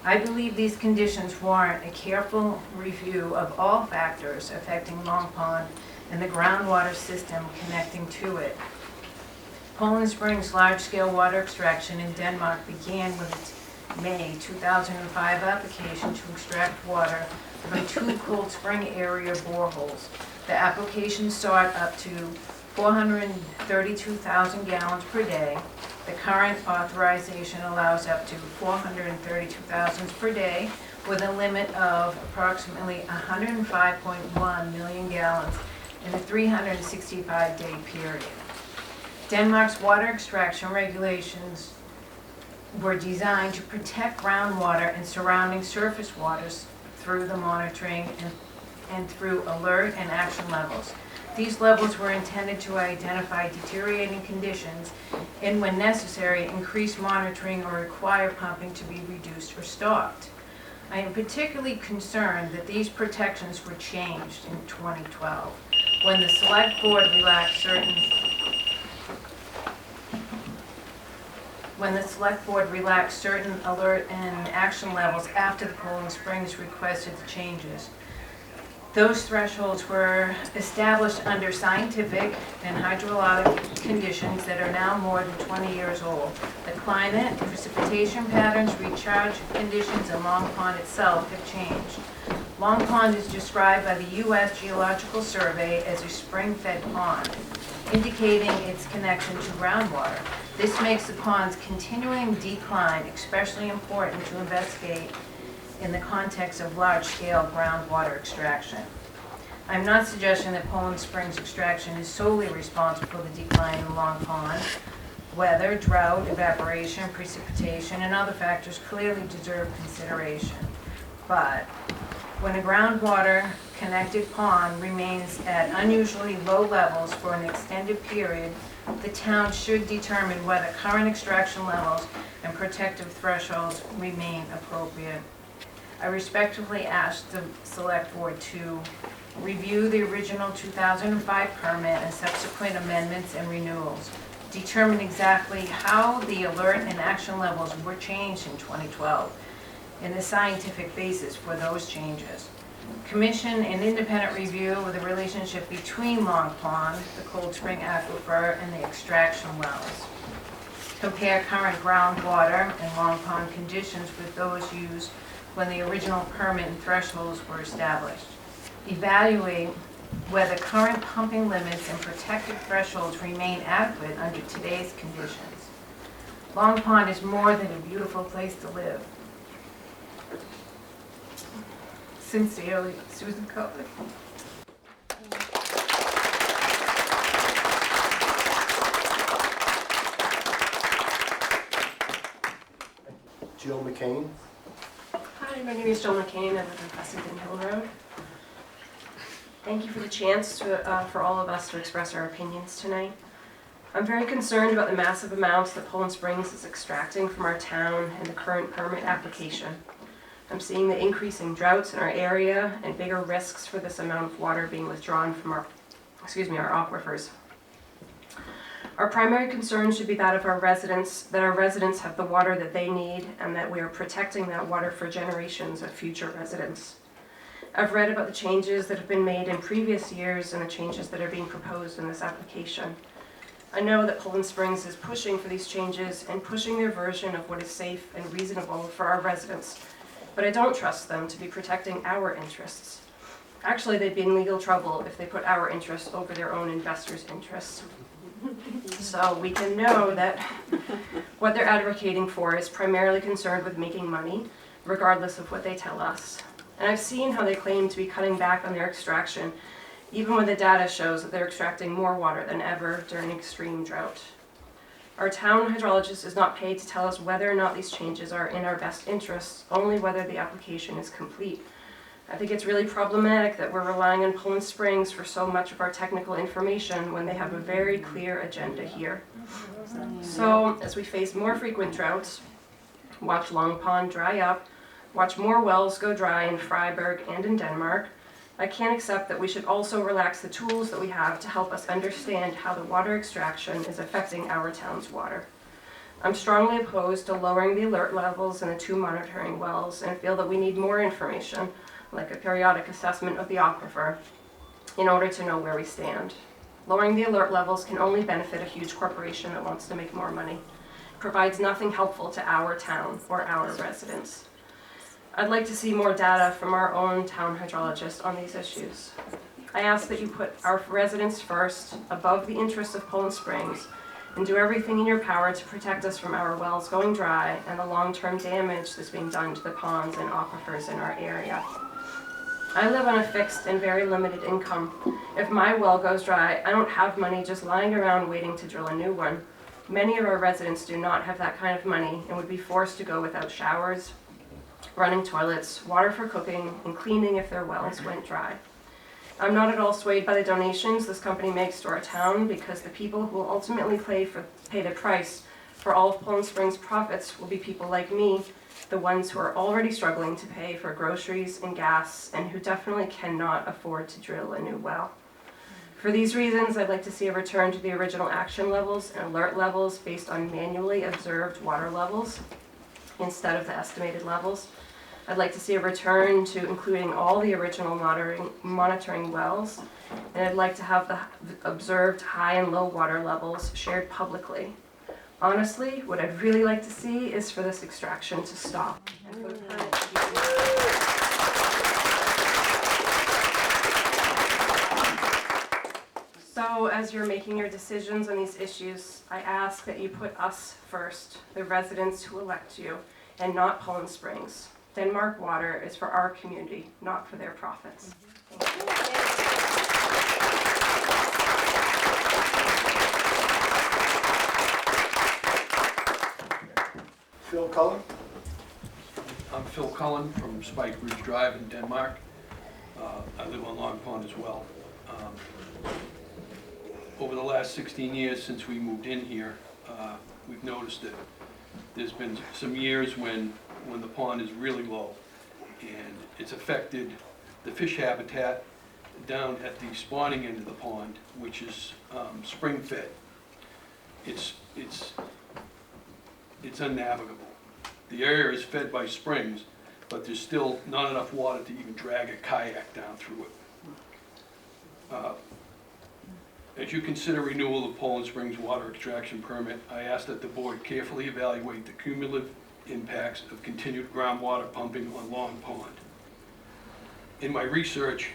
I believe these conditions warrant a careful review of all factors affecting Long Pond and the groundwater system connecting to it. Poland Springs large-scale water extraction in Denmark began with its May 2005 application to extract water from 2 Cold Spring area boreholes. The application sought up to 432,000 gallons per day. The current authorization allows up to 432,000 per day with a limit of approximately 105.1 million gallons in a 365-day period. Denmark's water extraction regulations were designed to protect groundwater and surrounding surface waters through the monitoring and through alert and action levels. These levels were intended to identify deteriorating conditions and, when necessary, increase monitoring or require pumping to be reduced or stopped. I am particularly concerned that these protections were changed in 2012 when the Select Board relaxed certain alert and action levels after the Poland Springs requested the changes. Those thresholds were established under scientific and hydrologic conditions that are now more than 20 years old. The climate, precipitation patterns, recharge conditions, and Long Pond itself have changed. Long Pond is described by the U.S. Geological Survey as a spring-fed pond, indicating its connection to groundwater. This makes the pond's continuing decline especially important to investigate in the context of large-scale groundwater extraction. I'm not suggesting that Poland Springs extraction is solely responsible for the decline in Long Pond. Weather, drought, evaporation, precipitation, and other factors clearly deserve consideration. But when a groundwater-connected pond remains at unusually low levels for an extended period, the town should determine whether current extraction levels and protective thresholds remain appropriate. I respectfully ask the Select Board to review the original 2005 permit and subsequent amendments and renewals, determine exactly how the alert and action levels were changed in 2012, and the scientific basis for those changes. Commission an independent review of the relationship between Long Pond, the Cold Spring Aquifer, and the extraction wells. Compare current groundwater and Long Pond conditions with those used when the original permit and thresholds were established. Evaluate whether current pumping limits and protective thresholds remain adequate under today's conditions. Long Pond is more than a beautiful place to live. Sincerely, Susan Cullen. Jill McCain. Hi, my name is Jill McCain. I live in Fessenden Hill Road. Thank you for the chance for all of us to express our opinions tonight. I'm very concerned about the massive amounts that Poland Springs is extracting from our town and the current permit application. I'm seeing the increasing droughts in our area and bigger risks for this amount of water being withdrawn from our aquifers. Our primary concern should be that of our residents, that our residents have the water that they need and that we are protecting that water for generations of future residents. I've read about the changes that have been made in previous years and the changes that are being proposed in this application. I know that Poland Springs is pushing for these changes and pushing their version of what is safe and reasonable for our residents, but I don't trust them to be protecting our interests. Actually, they'd be in legal trouble if they put our interests over their own investors' interests. So we can know that what they're advocating for is primarily concerned with making money, regardless of what they tell us. And I've seen how they claim to be cutting back on their extraction, even when the data shows that they're extracting more water than ever during extreme drought. Our town hydrologist is not paid to tell us whether or not these changes are in our best interests, only whether the application is complete. I think it's really problematic that we're relying on Poland Springs for so much of our technical information when they have a very clear agenda here. So, as we face more frequent droughts, watch Long Pond dry up, watch more wells go dry in Freiburg and in Denmark, I can't accept that we should also relax the tools that we have to help us understand how the water extraction is affecting our town's water. I'm strongly opposed to lowering the alert levels in the 2 monitoring wells and feel that we need more information, like a periodic assessment of the aquifer, in order to know where we stand. Lowering the alert levels can only benefit a huge corporation that wants to make more money. It provides nothing helpful to our town or our residents. I'd like to see more data from our own town hydrologist on these issues. I ask that you put our residents first, above the interests of Poland Springs, and do everything in your power to protect us from our wells going dry and the long-term damage that's being done to the ponds and aquifers in our area. I live on a fixed and very limited income. If my well goes dry, I don't have money just lying around waiting to drill a new one. Many of our residents do not have that kind of money and would be forced to go without showers, running toilets, water for cooking, and cleaning if their wells went dry. I'm not at all swayed by the donations this company makes to our town, because the people who will ultimately pay the price for all of Poland Springs' profits will be people like me, the ones who are already struggling to pay for groceries and gas and who definitely cannot afford to drill a new well. For these reasons, I'd like to see a return to the original action levels and alert levels based on manually observed water levels instead of the estimated levels. I'd like to see a return to including all the original monitoring wells, and I'd like to have the observed high and low water levels shared publicly. Honestly, what I'd really like to see is for this extraction to stop. And for the permit to be So, as you're making your decisions on these issues, I ask that you put us first, the residents who elect you, and not Poland Springs. Denmark water is for our community, not for their profits. Phil Cullen? I'm Phil Cullen from Spike Ridge Drive in Denmark. I live on Long Pond as well. Over the last 16 years since we moved in here, we've noticed that there's been some years when the pond is really low, and it's affected the fish habitat down at the spawning end of the pond, which is spring fed. It's unnavigable. The area is fed by springs, but there's still not enough water to even drag a kayak down through it. As you consider renewal of Poland Springs water extraction permit, I ask that the board carefully evaluate the cumulative impacts of continued groundwater pumping on Long Pond. In my research,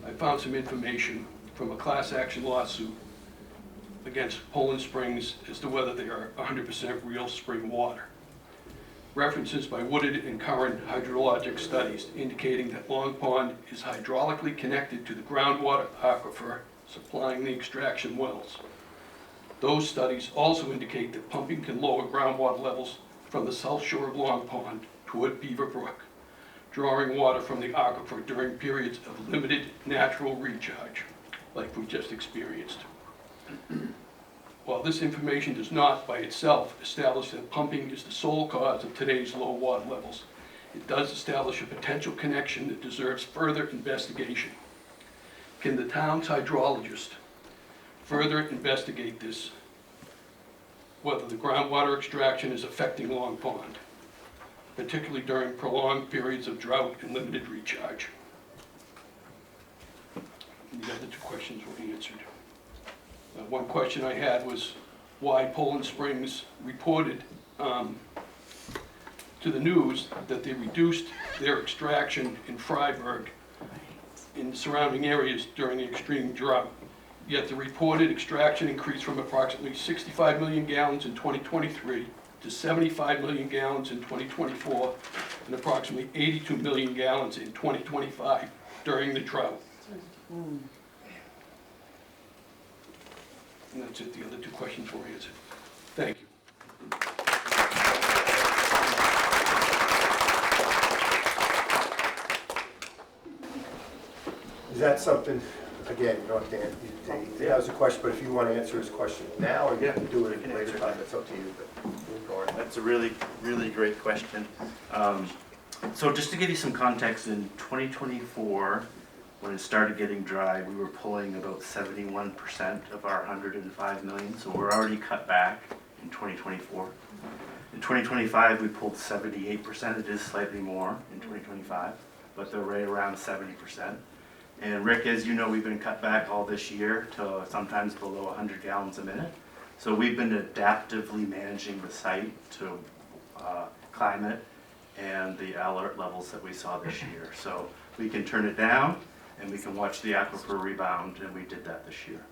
I found some information from a class action lawsuit against Poland Springs as to whether they are 100% real spring water. References by Woodard and Curran hydrologic studies indicating that Long Pond is hydraulically connected to the groundwater aquifer supplying the extraction wells. Those studies also indicate that pumping can lower groundwater levels from the south shore of Long Pond toward Beaver Brook, drawing water from the aquifer during periods of limited natural recharge, like we just experienced. While this information does not, by itself, establish that pumping is the sole cause of today's low water levels, it does establish a potential connection that deserves further investigation. Can the town's hydrologist further investigate this whether the groundwater extraction is affecting Long Pond, particularly during prolonged periods of drought and limited recharge. And the other two questions were answered. One question I had was why Poland Springs reported to the news that they reduced their extraction in Freiburg in the surrounding areas during the extreme drought. Yet the reported extraction increased from approximately 65 million gallons in 2023 to 75 million gallons in 2024 and approximately 82 million gallons in 2025 during the drought. And that's it, the other two questions were answered. Thank you. Is that something, again, you don't have to answer, that was a question, but if you want to answer his question now, or you can do it at a later time, it's up to you, but go ahead. That's a really, really great question. So just to give you some context, in 2024, when it started getting dry, we were pulling about 71% of our 105 million, so we're already cut back in 2024. In 2025, we pulled 78%, it is slightly more in 2025, but they're right around 70%. And Rick, as you know, we've been cut back all this year to sometimes below 100 gallons a minute. So we've been adaptively managing the site to climate and the alert levels that we saw this year. So we can turn it down and we can watch the aquifer rebound, and we did that this year.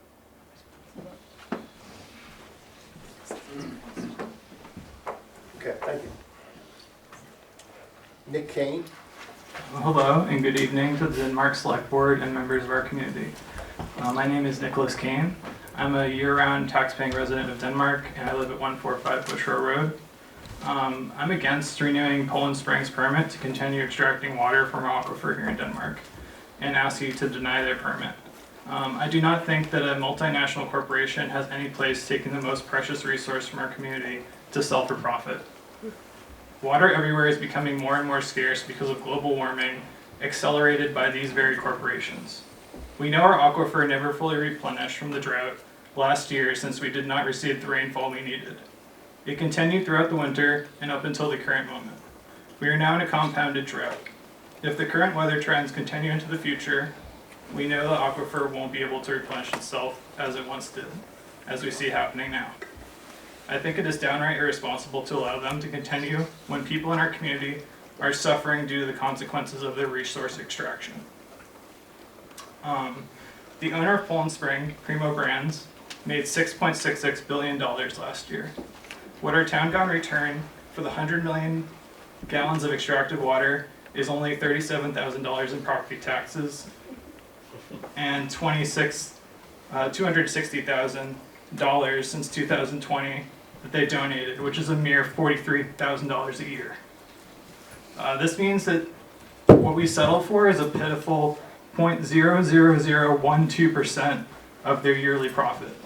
Okay, thank you. Nick Kane? Hello and good evening to the Denmark Select Board and members of our community. My name is Nicholas Kane. I'm a year-round tax-paying resident of Denmark and I live at 145 Bushrow Road. I'm against renewing Poland Springs' permit to continue extracting water from our aquifer here in Denmark and ask you to deny their permit. I do not think that a multinational corporation has any place taking the most precious resource from our community to sell for profit. Water everywhere is becoming more and more scarce because of global warming, accelerated by these very corporations. We know our aquifer never fully replenished from the drought last year since we did not receive the rainfall we needed. It continued throughout the winter and up until the current moment. We are now in a compounded drought. If the current weather trends continue into the future, we know the aquifer won't be able to replenish itself as it once did, as we see happening now. I think it is downright irresponsible to allow them to continue when people in our community are suffering due to the consequences of their resource extraction. The owner of Poland Spring, Primo Brands, made $6.66 billion last year. What our town got in return for the 100 million gallons of extracted water is only $37,000 in property taxes and $260,000 since 2020 that they donated, which is a mere $43,000 a year. This means that what we settle for is a pitiful 0.00012% of their yearly profit.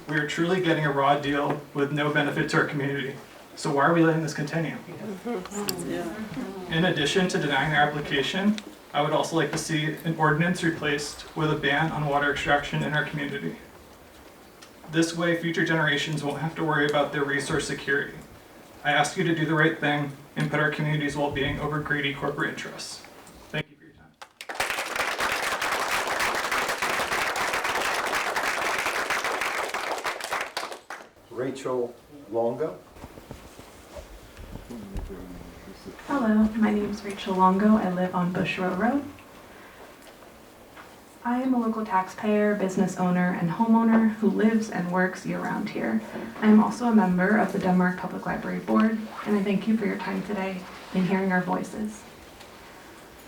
We are truly getting a raw deal with no benefit to our community. So why are we letting this continue? In addition to denying their application, I would also like to see an ordinance replaced with a ban on water extraction in our community. This way, future generations won't have to worry about their resource security. I ask you to do the right thing and put our community's well-being over greedy corporate interests. Thank you for your time. Rachel Longo? Hello, my name is Rachel Longo. I live on Bushrow Road. I am a local taxpayer, business owner, and homeowner who lives and works year-round here. I am also a member of the Denmark Public Library Board, and I thank you for your time today in hearing our voices.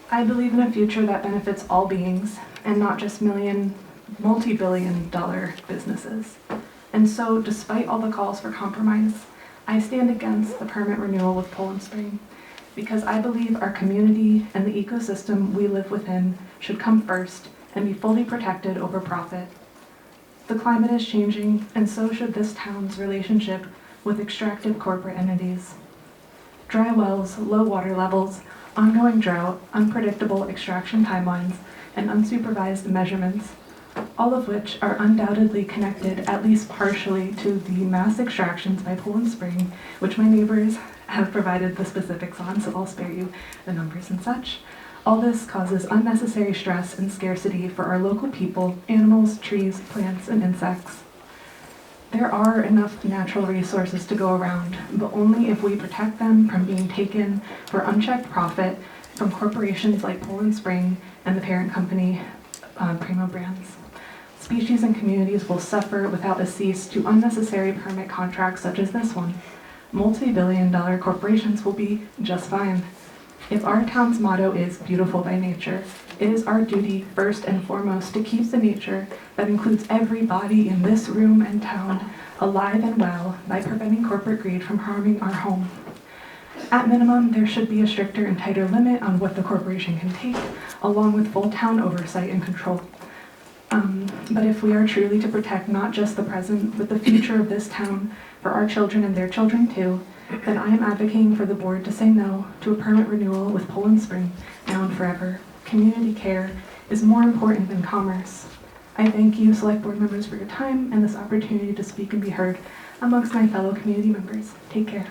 I believe in a future that benefits all beings, and not just multi-billion-dollar businesses. And so, despite all the calls for compromise, I stand against the permit renewal with Poland Spring, because I believe our community and the ecosystem we live within should come first and be fully protected over profit. The climate is changing, and so should this town's relationship with extractive corporate entities. Dry wells, low water levels, ongoing drought, unpredictable extraction timelines, and unsupervised measurements all of which are undoubtedly connected, at least partially, to the mass extractions by Poland Spring, which my neighbors have provided the specifics on, so I'll spare you the numbers and such. All this causes unnecessary stress and scarcity for our local people, animals, trees, plants, and insects. There are enough natural resources to go around, but only if we protect them from being taken for unchecked profit from corporations like Poland Spring and the parent company, Primo Brands. Species and communities will suffer without a cease to unnecessary permit contracts such as this one. Multi-billion-dollar corporations will be just fine. If our town's motto is beautiful by nature, it is our duty first and foremost to keep the nature that includes everybody in this room and town alive and well by preventing corporate greed from harming our home. At minimum, there should be a stricter and tighter limit on what the corporation can take, along with full town oversight and control. But if we are truly to protect not just the present, but the future of this town for our children and their children too, then I am advocating for the board to say no to a permit renewal with Poland Spring now and forever. Community care is more important than commerce. I thank you, select board members, for your time and this opportunity to speak and be heard amongst my fellow community members. Take care.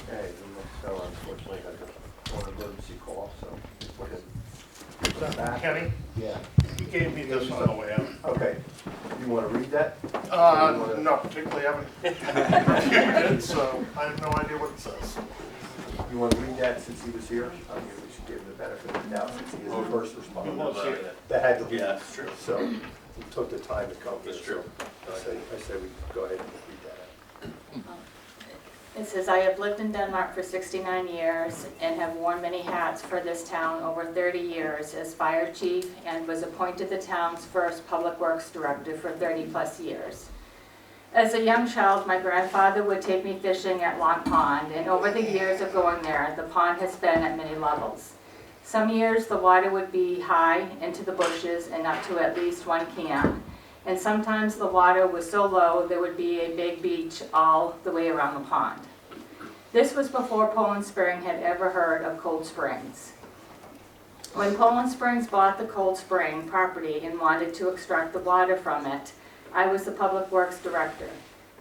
Okay, so unfortunately, I got an emergency call, so we're good. Is that Back. Kenny? Yeah. He gave me this on the way out. Okay. You want to read that? Not particularly, I haven't reviewed it, so I have no idea what it says. You want to read that since he was here? I mean, we should give him the benefit of the doubt since he is the first responder. That had to be. Yeah, that's true. So he took the time to come here. That's true. So I say we go ahead and read that out. It says, I have lived in Denmark for 69 years and have worn many hats for this town over 30 years as fire chief and was appointed the town's first public works director for 30 plus years. As a young child, my grandfather would take me fishing at Long Pond, and over the years of going there, the pond has been at many levels. Some years the water would be high into the bushes and up to at least one can. And sometimes the water was so low there would be a big beach all the way around the pond. This was before Poland Spring had ever heard of Cold Springs. When Poland Springs bought the Cold Spring property and wanted to extract the water from it, I was the Public Works Director.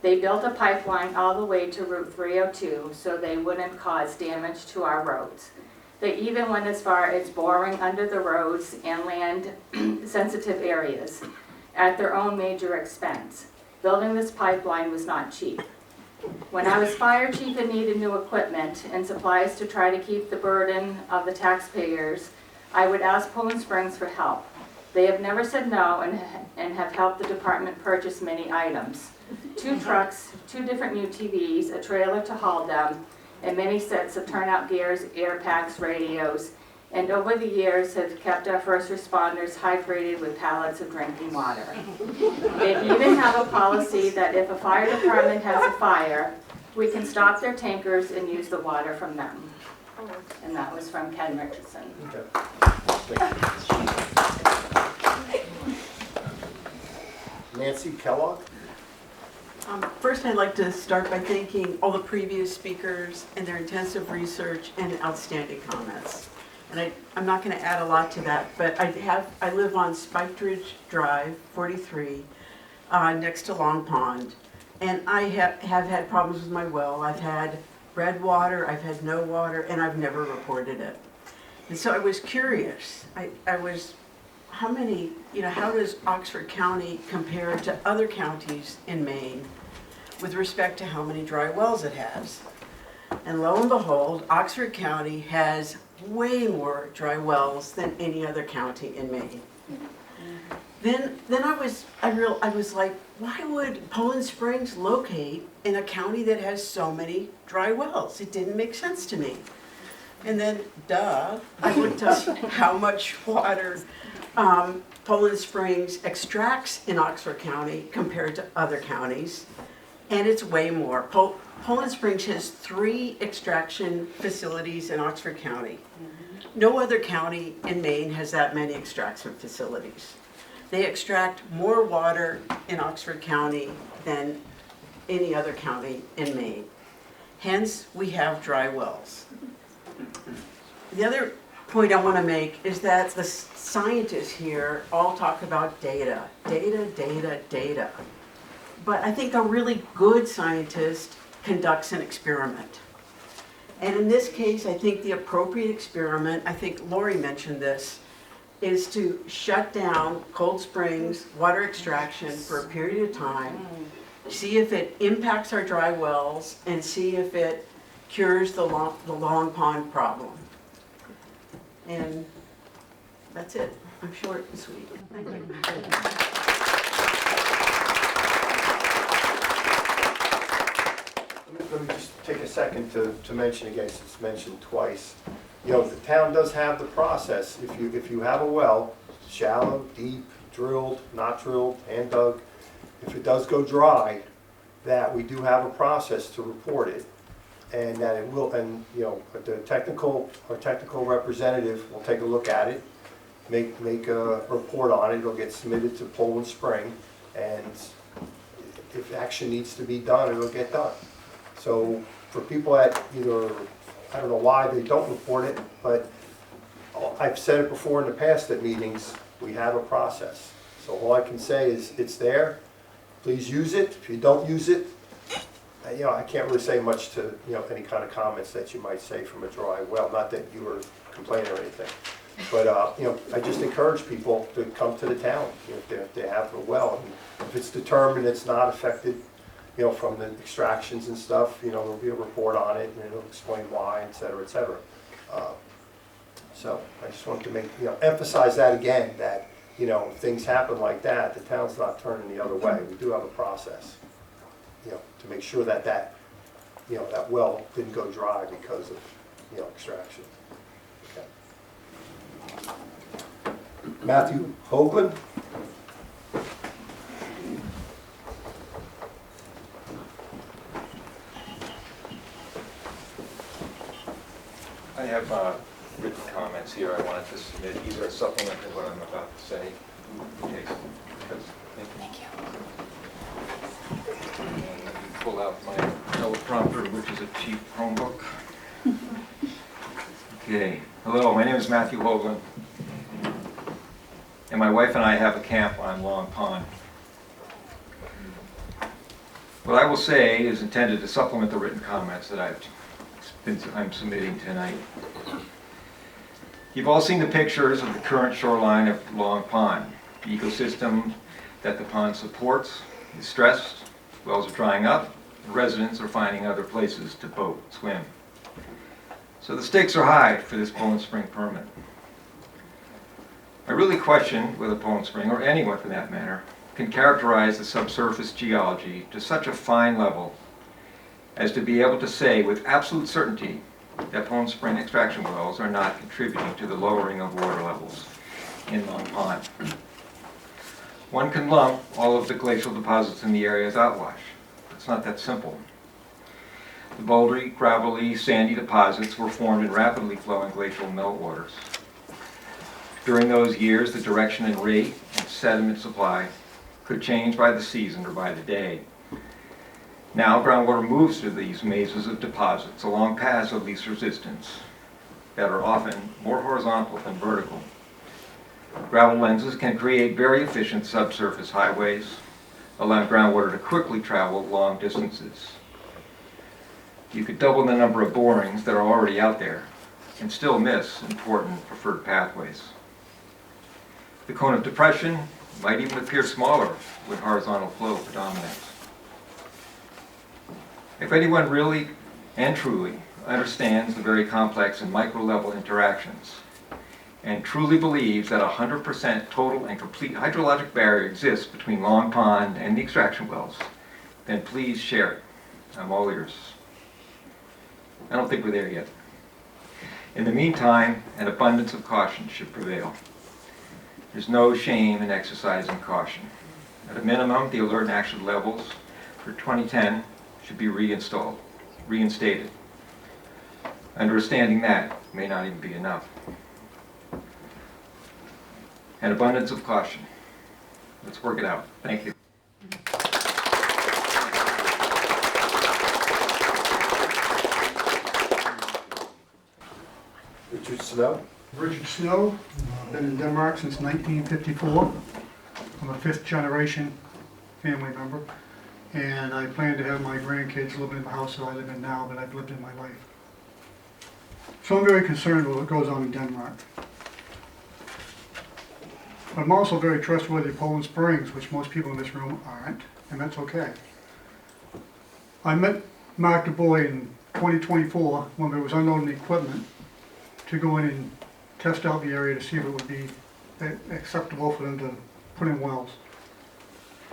They built a pipeline all the way to Route 302 so they wouldn't cause damage to our roads. They even went as far as boring under the roads and land-sensitive areas at their own major expense. Building this pipeline was not cheap. When I was fire chief and needed new equipment and supplies to try to keep the burden of the taxpayers, I would ask Poland Springs for help. They have never said no and have helped the department purchase many items. 2 trucks, 2 different UTVs, a trailer to haul them, and many sets of turnout gears, air packs, radios, and over the years have kept our first responders hydrated with pallets of drinking water. They even have a policy that if a fire department has a fire, we can stop their tankers and use the water from them. And that was from Ken Richardson. Nancy Kellogg? First, I'd like to start by thanking all the previous speakers and their intensive research and outstanding comments. And I'm not going to add a lot to that, but I live on Spiked Ridge Drive, 43, next to Long Pond. And I have had problems with my well. I've had red water, I've had no water, and I've never reported it. And so I was curious. How does Oxford County compare to other counties in Maine with respect to how many dry wells it has? And lo and behold, Oxford County has way more dry wells than any other county in Maine. Then I was like, why would Poland Springs locate in a county that has so many dry wells? It didn't make sense to me. And then, I looked up how much water Poland Springs extracts in Oxford County compared to other counties, and it's way more. Poland Springs has 3 extraction facilities in Oxford County. No other county in Maine has that many extraction facilities. They extract more water in Oxford County than any other county in Maine. Hence, we have dry wells. The other point I want to make is that the scientists here all talk about data, data, data, data. But I think a really good scientist conducts an experiment. And in this case, I think the appropriate experiment, I think Lori mentioned this, is to shut down Cold Springs water extraction for a period of time, see if it impacts our dry wells, and see if it cures the long pond problem. And that's it. I'm short and sweet. Thank you. Let me just take a second to mention again, since it's mentioned twice. You know, the town does have the process. If you have a well, shallow, deep, drilled, not drilled, hand dug, if it does go dry, that we do have a process to report it. And that it will, and you know, our technical representative will take a look at it, make a report on it. It'll get submitted to Poland Spring, and if action needs to be done, it'll get done. So for people that either, I don't know why they don't report it, but I've said it before in the past at meetings, we have a process. So all I can say is it's there. Please use it. If you don't use it, you know, I can't really say much to, you know, any kind of comments that you might say from a dry well. Not that you were complaining or anything. But, you know, I just encourage people to come to the town, you know, if they have a well. And if it's determined it's not affected, you know, from the extractions and stuff, you know, there'll be a report on it and it'll explain why, et cetera, et cetera. So I just wanted to make, you know, emphasize that again, that, you know, if things happen like that, the town's not turning the other way. We do have a process, you know, to make sure that you know, that well didn't go dry because of, you know, extraction. Okay. Matthew Hoagland. I have written comments here I wanted to submit. These are a supplement to what I'm about to say. Okay, because, thank you. And let me pull out my teleprompter, which is a cheap Chromebook. Okay. Hello, my name is Matthew Hoagland. And my wife and I have a camp on Long Pond. What I will say is intended to supplement the written comments that I'm submitting tonight. You've all seen the pictures of the current shoreline of Long Pond. The ecosystem that the pond supports is stressed, wells are drying up, and residents are finding other places to boat, swim. So the stakes are high for this Poland Spring permit. I really question whether Poland Spring, or anyone for that matter, can characterize the subsurface geology to such a fine level as to be able to say with absolute certainty that Poland Spring extraction wells are not contributing to the lowering of water levels in Long Pond. One can lump all of the glacial deposits in the area as outwash. It's not that simple. The bouldery, gravelly, sandy deposits were formed in rapidly flowing glacial meltwaters. During those years, the direction and rate and sediment supply could change by the season or by the day. Now, groundwater moves through these mazes of deposits along paths of least resistance that are often more horizontal than vertical. Gravel lenses can create very efficient subsurface highways, allowing groundwater to quickly travel long distances. You could double the number of borings that are already out there and still miss important preferred pathways. The cone of depression might even appear smaller when horizontal flow predominates. If anyone really and truly understands the very complex and micro-level interactions and truly believes that 100% total and complete hydrologic barrier exists between Long Pond and the extraction wells, then please share it. I'm all ears. I don't think we're there yet. In the meantime, an abundance of caution should prevail. There's no shame in exercising caution. At a minimum, the alert and action levels for 2010 should be reinstated. Understanding that may not even be enough. An abundance of caution. Let's work it out. Thank you. Richard Snow. Richard Snow, been in Denmark since 1954. I'm a fifth generation family member, and I plan to have my grandkids live in the house that I live in now that I've lived in my life. So I'm very concerned with what goes on in Denmark. But I'm also very trustworthy of Poland Springs, which most people in this room aren't, and that's okay. I met Mark DuBois in 2024 when there was unloading equipment to go in and test out the area to see if it would be acceptable for them to put in wells.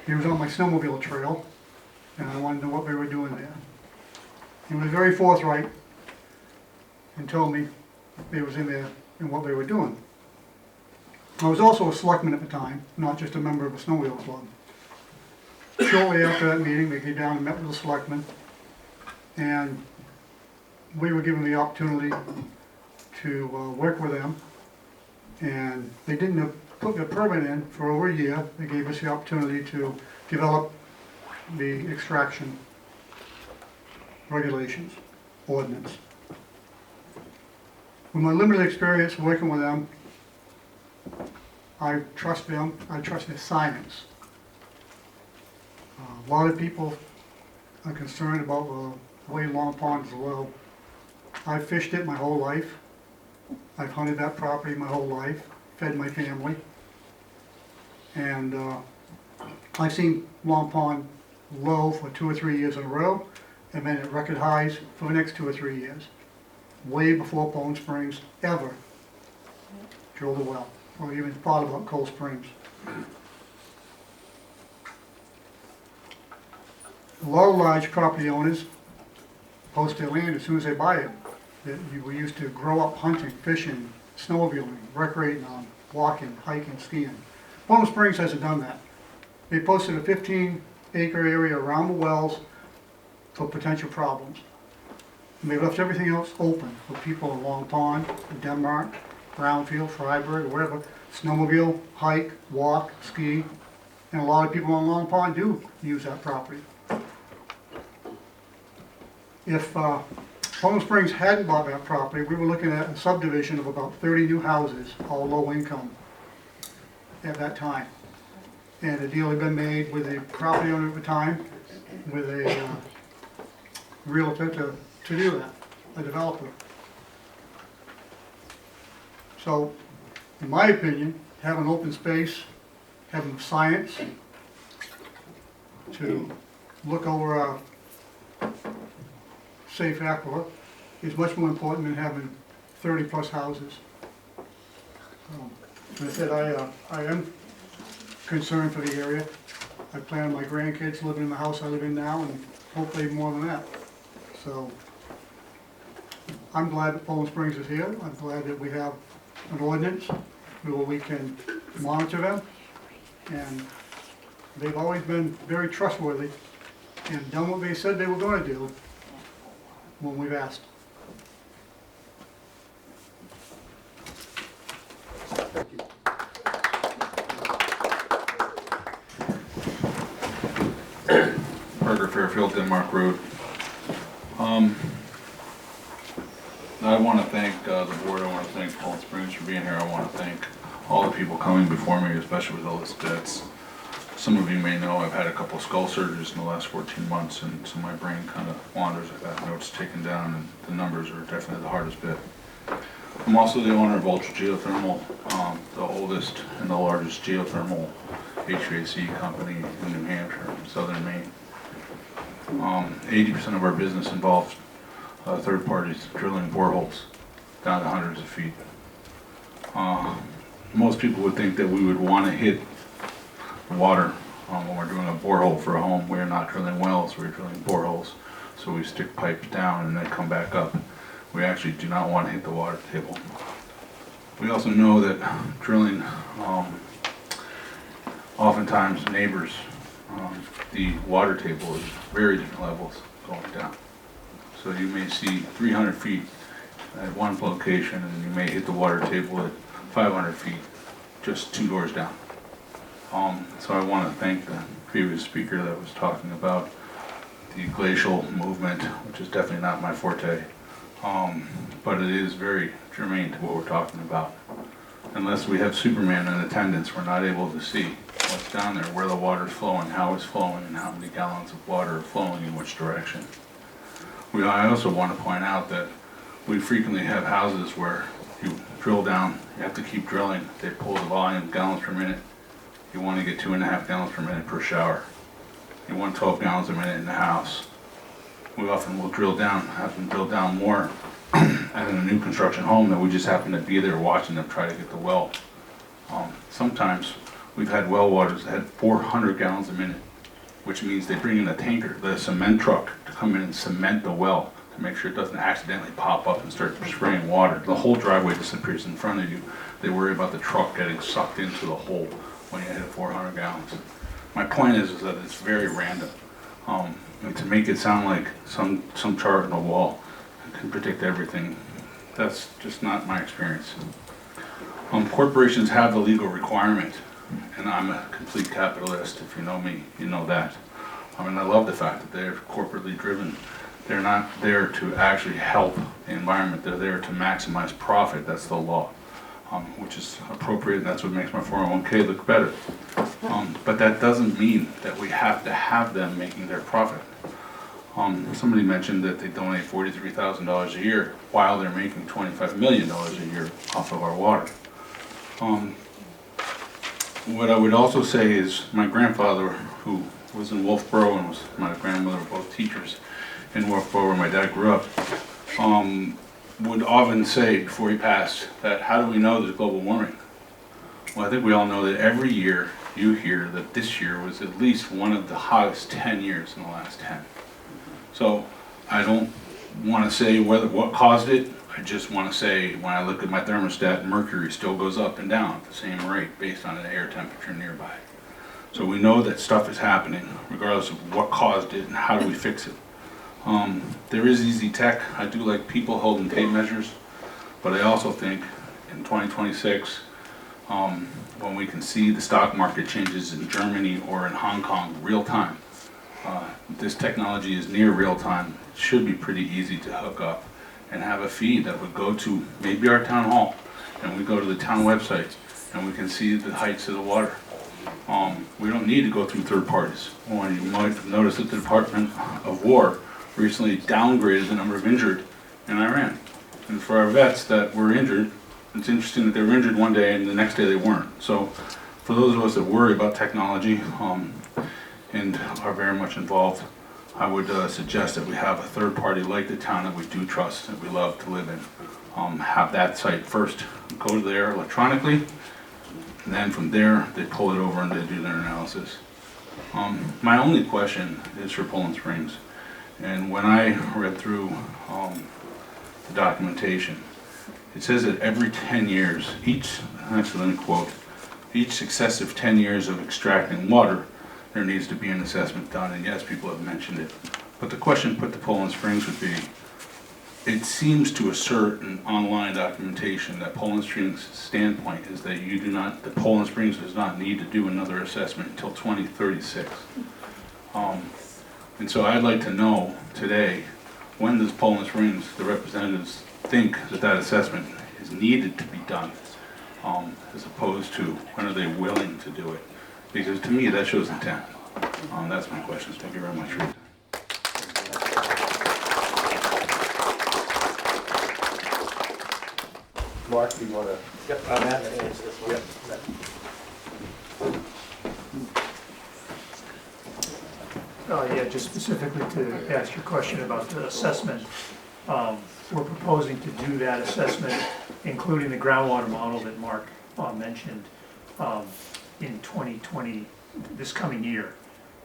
He was on my snowmobile trail, and I wanted to know what they were doing there. He was very forthright and told me they was in there and what they were doing. I was also a selectman at the time, not just a member of a snowmobile club. Shortly after that meeting, they came down and met with the selectmen, and we were given the opportunity to work with them, and they didn't put the permit in for over a year. They gave us the opportunity to develop the extraction regulations, ordinance. With my limited experience working with them, I trust them, I trust their science. A lot of people are concerned about the way Long Pond is well. I've fished it my whole life. I've hunted that property my whole life, fed my family. And I've seen Long Pond low for 2 or 3 years in a row, and then at record highs for the next 2 or 3 years. Way before Poland Springs ever drilled a well, or even thought about Cold Springs. A lot of large property owners post their land as soon as they buy it. That you were used to grow up hunting, fishing, snowmobiling, recreating on, walking, hiking, skiing. Poland Springs hasn't done that. They posted a 15-acre area around the wells for potential problems. And they left everything else open for people in Long Pond, Denmark, Brownfield, Freiburg, wherever. Snowmobile, hike, walk, ski, and a lot of people on Long Pond do use that property. If Poland Springs hadn't bought that property, we were looking at a subdivision of about 30 new houses, all low income at that time. And a deal had been made with the property owner at the time, with a realtor to do that, a developer. So, in my opinion, having open space, having science to look over a safe aquifer is much more important than having 30-plus houses. As I said, I am concerned for the area. I plan on my grandkids living in the house I live in now, and hopefully more than that. So I'm glad that Poland Springs is here. I'm glad that we have an ordinance where we can monitor them. And they've always been very trustworthy and done what they said they were going to do when we've asked. Thank you. Parker Fairfield, Denmark Road. I want to thank the board. I want to thank Poland Springs for being here. I want to thank all the people coming before me, especially with all this debts. Some of you may know I've had a couple skull surgeries in the last 14 months, and so my brain kind of wanders. I've got notes taken down, and the numbers are definitely the hardest bit. I'm also the owner of Ultra Geothermal, the oldest and the largest geothermal HVAC company in New Hampshire, southern Maine. 80% of our business involves third parties drilling boreholes down to hundreds of feet. Most people would think that we would want to hit the water when we're doing a borehole for a home. We're not drilling wells, we're drilling boreholes. So we stick pipes down and then come back up. We actually do not want to hit the water table. We also know that drilling, oftentimes neighbors, the water table is very different levels going down. So you may see 300 feet at one location, and you may hit the water table at 500 feet, just 2 doors down. So I want to thank the previous speaker that was talking about the glacial movement, which is definitely not my forte. But it is very germane to what we're talking about. Unless we have Superman in attendance, we're not able to see what's down there, where the water's flowing, how it's flowing, and how many gallons of water are flowing in which direction. I also want to point out that we frequently have houses where you drill down, you have to keep drilling, they pull the volume, gallons per minute. You want to get 2.5 gallons per minute per shower. You want 12 gallons a minute in the house. We often will drill down, have them drill down more as in a new construction home that we just happen to be there watching them try to get the well. Sometimes we've had well waters that had 400 gallons a minute, which means they bring in a tanker, the cement truck, to come in and cement the well to make sure it doesn't accidentally pop up and start spraying water. The whole driveway disappears in front of you. They worry about the truck getting sucked into the hole when you hit 400 gallons. My point is that it's very random. And to make it sound like some chart on the wall can predict everything, that's just not my experience. Corporations have the legal requirement, and I'm a complete capitalist. If you know me, you know that. I mean, I love the fact that they're corporately driven. They're not there to actually help the environment. They're there to maximize profit. That's the law, which is appropriate, and that's what makes my 401k look better. But that doesn't mean that we have to have them making their profit. Somebody mentioned that they donate $43,000 a year while they're making $25 million a year off of our water. What I would also say is my grandfather, who was in Wolfboro and was my grandmother were both teachers in Wolfboro where my dad grew up, would often say before he passed that how do we know there's global warming? Well, I think we all know that every year you hear that this year was at least one of the hottest 10 years in the last 10. So I don't want to say what caused it. I just want to say when I look at my thermostat, mercury still goes up and down at the same rate based on an air temperature nearby. So we know that stuff is happening regardless of what caused it and how do we fix it. There is easy tech. I do like people holding tape measures, but I also think in 2026, when we can see the stock market changes in Germany or in Hong Kong real time, this technology is near real time. It should be pretty easy to hook up and have a feed that would go to maybe our town hall, and we go to the town websites and we can see the heights of the water. We don't need to go through third parties. Well, you might have noticed that the Department of War recently downgraded the number of injured in Iran. And for our vets that were injured, it's interesting that they were injured one day and the next day they weren't. So for those of us that worry about technology and are very much involved, I would suggest that we have a third party like the town that we do trust, that we love to live in, have that site first go there electronically, and then from there they pull it over and they do their analysis. My only question is for Poland Springs, and when I read through the documentation, it says that every 10 years, actually let me quote, each successive 10 years of extracting water, there needs to be an assessment done, and yes, people have mentioned it. But the question put to Poland Springs would be, it seems to assert in online documentation that Poland Springs' standpoint is that that Poland Springs does not need to do another assessment until 2036. And so I'd like to know today, when does Poland Springs, the representatives, think that that assessment is needed to be done, as opposed to when are they willing to do it? Because to me, that shows intent. That's my question. Thank you very much for your time. Mark, do you want to? Yep, I'm happy to answer this one. Yep. Yeah, just specifically to ask your question about the assessment. We're proposing to do that assessment, including the groundwater model that Mark mentioned, in 2020, this coming year,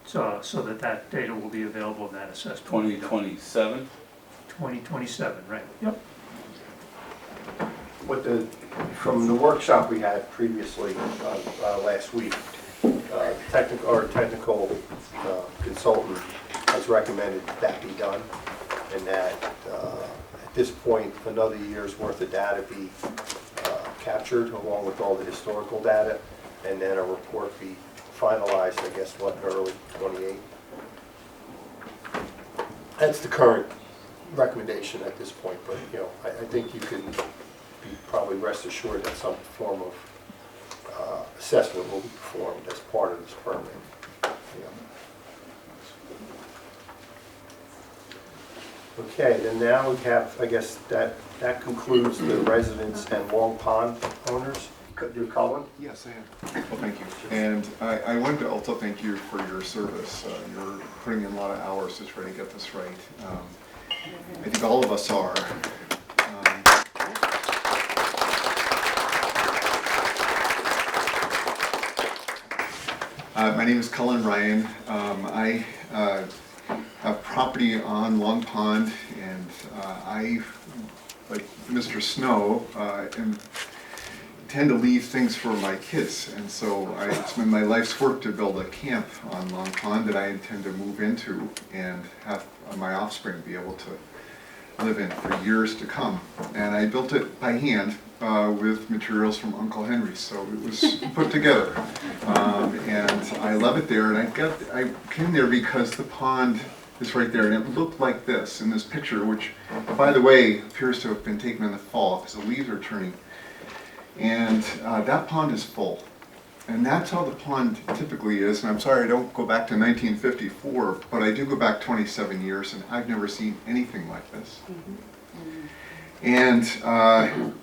so that data will be available in that assessment. 2027? 2027, right, yep. From the workshop we had previously last week, technical consultant has recommended that be done, and that at this point another year's worth of data be captured along with all the historical data, and then a report be finalized, I guess, early 28. That's the current recommendation at this point, but, you know, I think you can be probably rest assured that some form of assessment will be performed as part of this permit. You know. Okay, then now we have, I guess that concludes the residents and Long Pond owners. Do Cullen? Yes, I am. Well, thank you. And I wanted to also thank you for your service. You're putting in a lot of hours to try to get this right. I think all of us are. My name is Cullen Ryan. I have property on Long Pond, and I, like Mr. Snow, tend to leave things for my kids, and so it's been my life's work to build a camp on Long Pond that I intend to move into and have my offspring be able to live in for years to come. And I built it by hand with materials from Uncle Henry, so it was put together. And I love it there, and I came there because the pond is right there, and it looked like this in this picture, which, by the way, appears to have been taken in the fall because the leaves are turning. And that pond is full. And that's how the pond typically is. And I'm sorry I don't go back to 1954, but I do go back 27 years, and I've never seen anything like this. And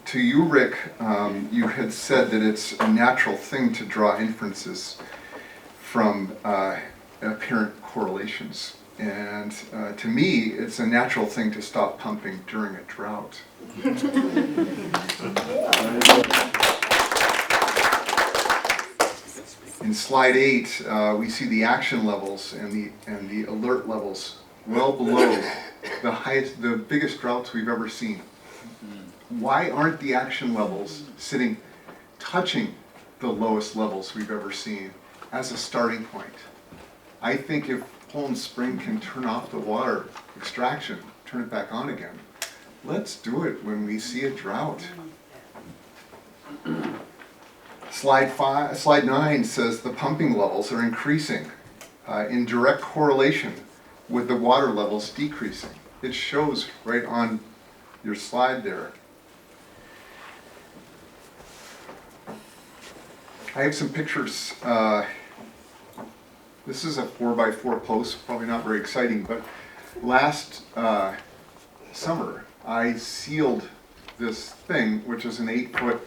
to you, Rick, you had said that it's a natural thing to draw inferences from apparent correlations. And to me, it's a natural thing to stop pumping during a drought. In slide 8, we see the action levels and the alert levels well below the biggest droughts we've ever seen. Why aren't the action levels touching the lowest levels we've ever seen as a starting point? I think if Poland Spring can turn off the water extraction, turn it back on again, let's do it when we see a drought. Slide 9 says the pumping levels are increasing in direct correlation with the water levels decreasing. It shows right on your slide there. I have some pictures. This is a 4x4 post, probably not very exciting, but last summer I sealed this thing, which is an 8-foot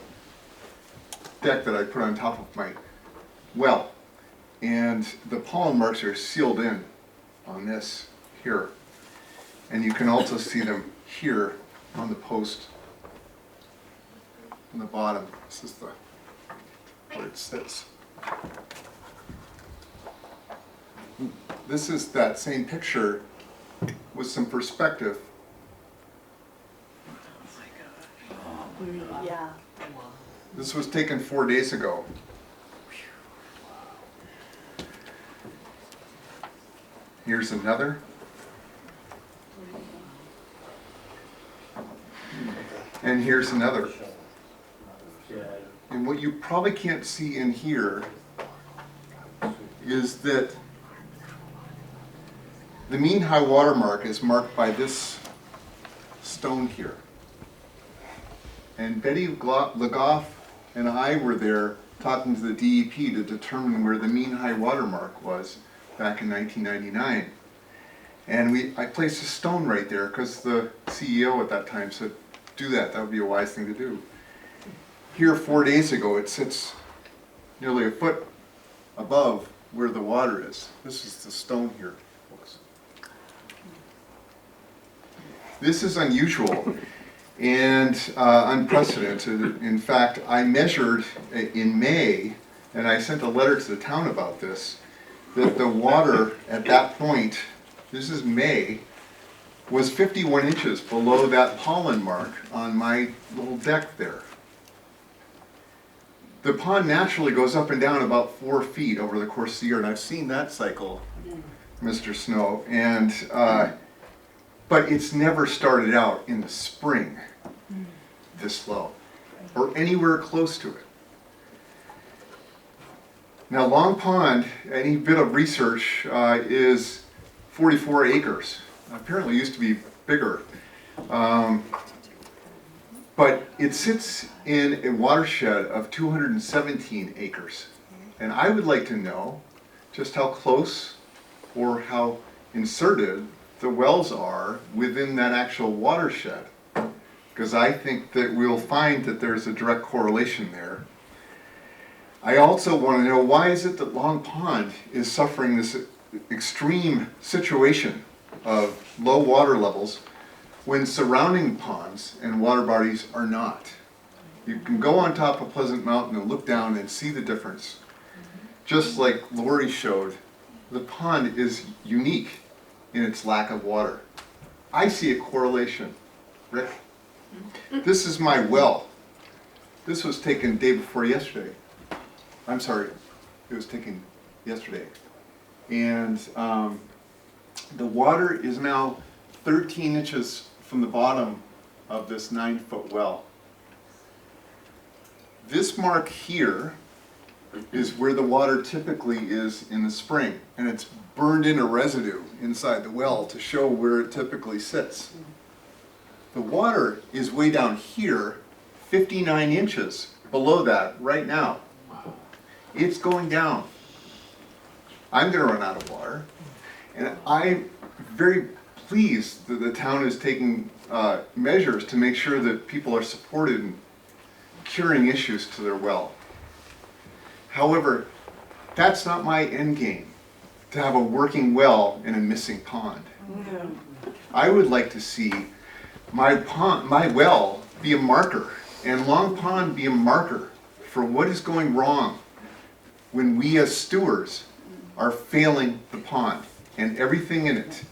deck that I put on top of my well. And the pollen marks are sealed in on this here. And you can also see them here on the post on the bottom. This is where it sits. This is that same picture with some perspective. Yeah. This was taken 4 days ago. Here's another. And here's another. And what you probably can't see in here is that the mean high water mark is marked by this stone here. And Betty Legoff and I were there talking to the DEP to determine where the mean high water mark was back in 1999. And I placed a stone right there because the CEO at that time said, do that, that would be a wise thing to do. Here 4 days ago, it sits nearly a foot above where the water is. This is the stone here, folks. This is unusual and unprecedented. In fact, I measured in May, and I sent a letter to the town about this, that the water at that point, this is May, was 51 inches below that pollen mark on my little deck there. The pond naturally goes up and down about 4 feet over the course of the year, and I've seen that cycle, Mr. Snow, and but it's never started out in the spring this low, or anywhere close to it. Now Long Pond, any bit of research, is 44 acres. Apparently it used to be bigger. But it sits in a watershed of 217 acres. And I would like to know just how close or how inserted the wells are within that actual watershed. Because I think that we'll find that there's a direct correlation there. I also want to know, why is it that Long Pond is suffering this extreme situation of low water levels when surrounding ponds and water bodies are not? You can go on top of Pleasant Mountain and look down and see the difference. Just like Lori showed, the pond is unique in its lack of water. I see a correlation. Rick? This is my well. This was taken day before yesterday. I'm sorry, it was taken yesterday. And the water is now 13 inches from the bottom of this 9-foot well. This mark here is where the water typically is in the spring, and it's burned in a residue inside the well to show where it typically sits. The water is way down here, 59 inches below that right now. It's going down. I'm going to run out of water, and I'm very pleased that the town is taking measures to make sure that people are supported in curing issues to their well. However, that's not my end game, to have a working well and a missing pond. I would like to see my well be a marker, and Long Pond be a marker for what is going wrong when we as stewards are failing the pond and everything in it.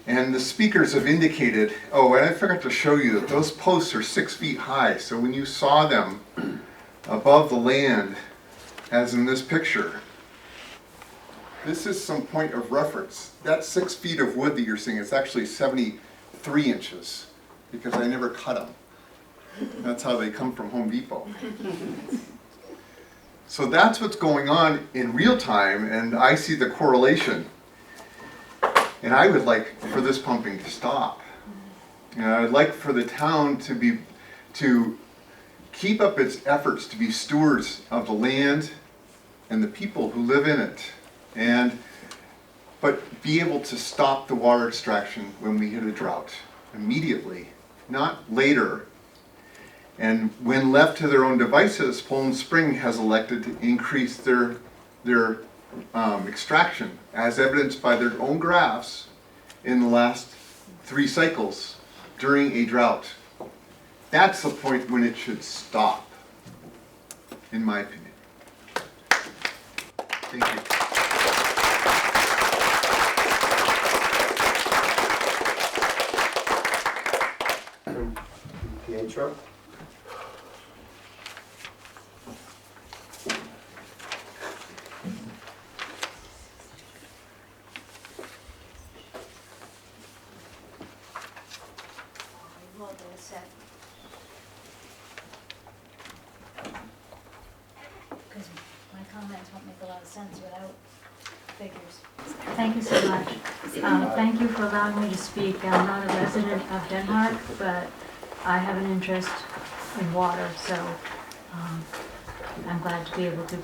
And the speakers have indicated, oh, and I forgot to show you that those posts are 6 feet high, so when you saw them above the land, as in this picture, this is some point of reference. That 6 feet of wood that you're seeing, it's actually 73 inches, because I never cut them. That's how they come from Home Depot. So that's what's going on in real time, and I see the correlation. And I would like for this pumping to stop. And I'd like for the town to keep up its efforts to be stewards of the land and the people who live in it, but be able to stop the water extraction when we hit a drought immediately, not later. And when left to their own devices, Poland Spring has elected to increase their extraction, as evidenced by their own graphs in the last 3 cycles during a drought. That's the point when it should stop, in my opinion. Thank you. Pietro? Because my comments won't make a lot of sense without figures. Thank you so much. Thank you for allowing me to speak. I'm not a resident of Denmark, but I have an interest in water, so I'm glad to be able to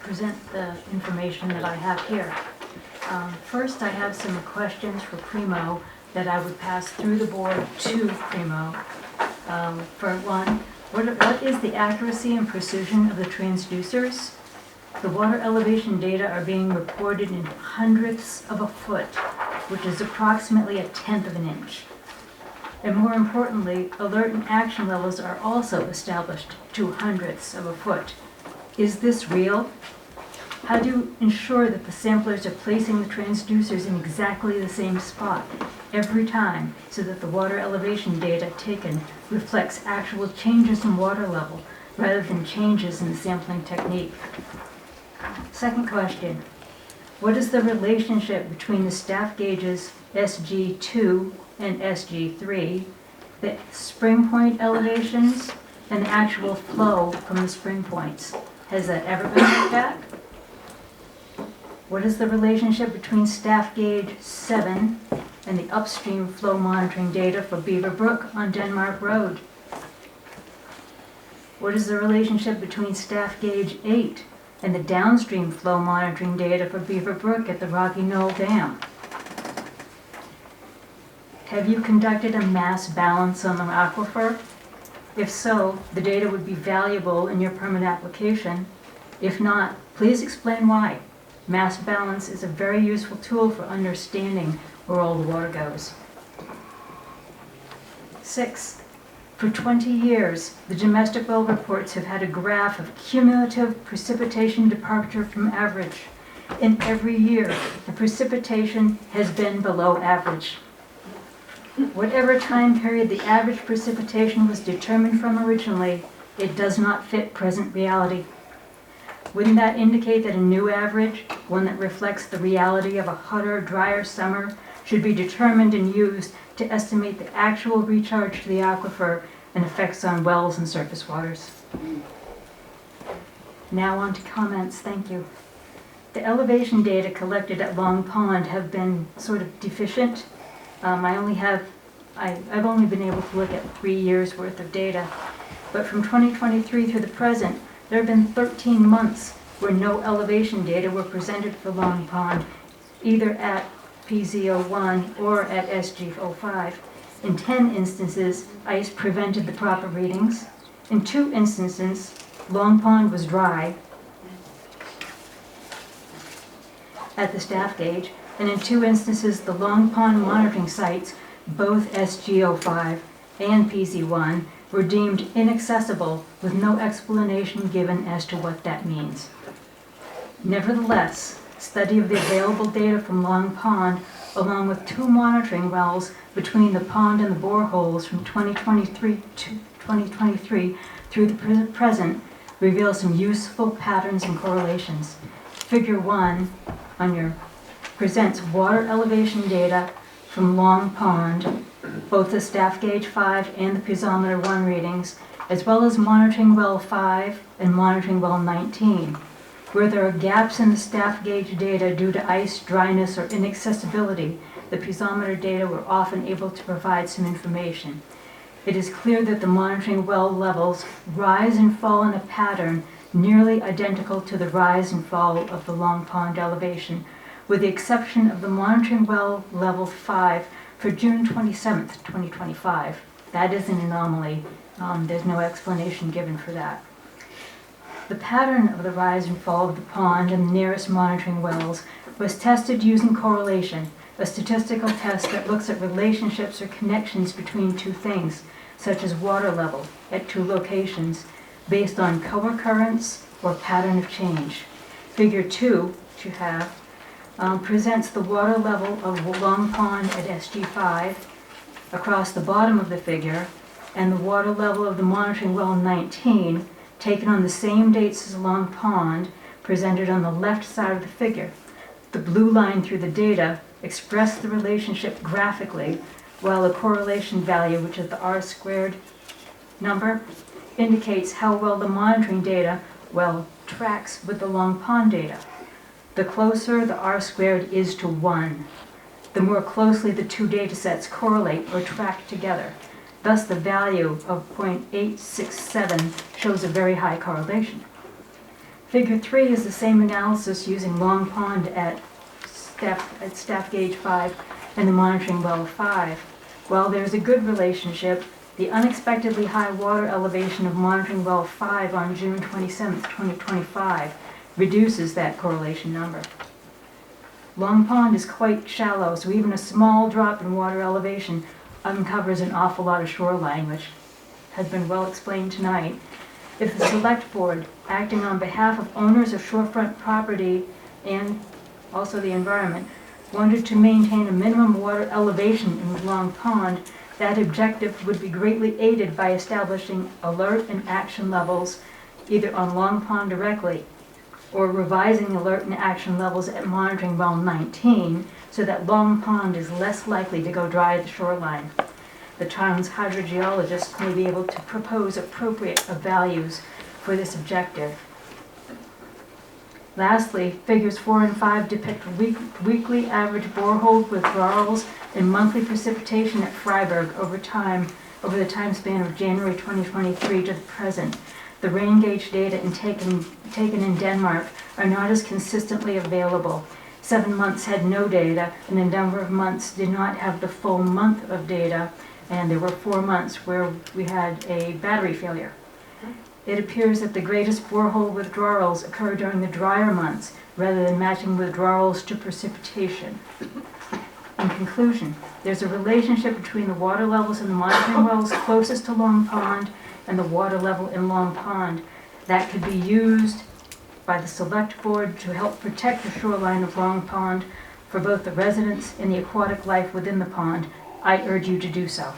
present the information that I have here. First, I have some questions for Primo that I would pass through the board to Primo. For one, what is the accuracy and precision of the transducers? The water elevation data are being reported in hundredths of a foot, which is approximately 1/10 of an inch. And more importantly, alert and action levels are also established to hundredths of a foot. Is this real? How do you ensure that the samplers are placing the transducers in exactly the same spot every time, so that the water elevation data taken reflects actual changes in water level rather than changes in the sampling technique? Second question, what is the relationship between the staff gauges SG2 and SG3, the spring point elevations, and the actual flow from the spring points? Has that ever been looked at? What is the relationship between staff gauge 7 and the upstream flow monitoring data for Beaver Brook on Denmark Road? What is the relationship between staff gauge 8 and the downstream flow monitoring data for Beaver Brook at the Rocky Knoll Dam? Have you conducted a mass balance on the aquifer? If so, the data would be valuable in your permit application. If not, please explain why. Mass balance is a very useful tool for understanding where all the water goes. 6. For 20 years, the domestic well reports have had a graph of cumulative precipitation departure from average. In every year, the precipitation has been below average. Whatever time period the average precipitation was determined from originally, it does not fit present reality. Wouldn't that indicate that a new average, one that reflects the reality of a hotter, drier summer, should be determined and used to estimate the actual recharge to the aquifer and effects on wells and surface waters? Now on to comments. Thank you. The elevation data collected at Long Pond have been sort of deficient. I've only been able to look at 3 years worth of data, but from 2023 through the present, there have been 13 months where no elevation data were presented for Long Pond, either at PZ01 or at SG05. In 10 instances, ice prevented the proper readings. In 2 instances, Long Pond was dry at the staff gauge, and in 2 instances, the Long Pond monitoring sites, both SG05 and PZ1, were deemed inaccessible with no explanation given as to what that means. Nevertheless, study of the available data from Long Pond, along with 2 monitoring wells between the pond and the boreholes from 2023 through the present, reveals some useful patterns and correlations. Figure 1 on your presents water elevation data from Long Pond, both the staff gauge 5 and the piezometer 1 readings, as well as monitoring well 5 and monitoring well 19. Where there are gaps in the staff gauge data due to ice, dryness, or inaccessibility, the piezometer data were often able to provide some information. It is clear that the monitoring well levels rise and fall in a pattern nearly identical to the rise and fall of the Long Pond elevation, with the exception of the monitoring well level 5 for June 27th, 2025. That is an anomaly. There's no explanation given for that. The pattern of the rise and fall of the pond and the nearest monitoring wells was tested using correlation, a statistical test that looks at relationships or connections between 2 things, such as water level at 2 locations, based on co-occurrence or pattern of change. Figure 2, which you have, presents the water level of Long Pond at SG5 across the bottom of the figure, and the water level of the monitoring well 19, taken on the same dates as Long Pond, presented on the left side of the figure. The blue line through the data expressed the relationship graphically, while the correlation value, which is the R² number, indicates how well the monitoring data tracks with the Long Pond data. The closer the R² is to 1, the more closely the 2 data sets correlate or track together. Thus, the value of 0.867 shows a very high correlation. Figure 3 is the same analysis using Long Pond at staff gauge 5 and the monitoring well 5. While there's a good relationship, the unexpectedly high water elevation of monitoring well 5 on June 27, 2025 reduces that correlation number. Long Pond is quite shallow, so even a small drop in water elevation uncovers an awful lot of shoreline, which has been well explained tonight. If the select board, acting on behalf of owners of shorefront property and also the environment, wanted to maintain a minimum water elevation in Long Pond, that objective would be greatly aided by establishing alert and action levels either on Long Pond directly or revising alert and action levels at monitoring well 19 so that Long Pond is less likely to go dry at the shoreline. The town's hydrogeologist may be able to propose appropriate values for this objective. Lastly, figures 4 and 5 depict weekly average borehole withdrawals and monthly precipitation at Freiburg over the time span of January 2023 to the present. The rain gauge data taken in Denmark are not as consistently available. 7 months had no data, and a number of months did not have the full month of data, and there were 4 months where we had a battery failure. It appears that the greatest borehole withdrawals occur during the drier months, rather than matching withdrawals to precipitation. In conclusion, there's a relationship between the water levels in the monitoring wells closest to Long Pond and the water level in Long Pond that could be used by the Select Board to help protect the shoreline of Long Pond for both the residents and the aquatic life within the pond. I urge you to do so.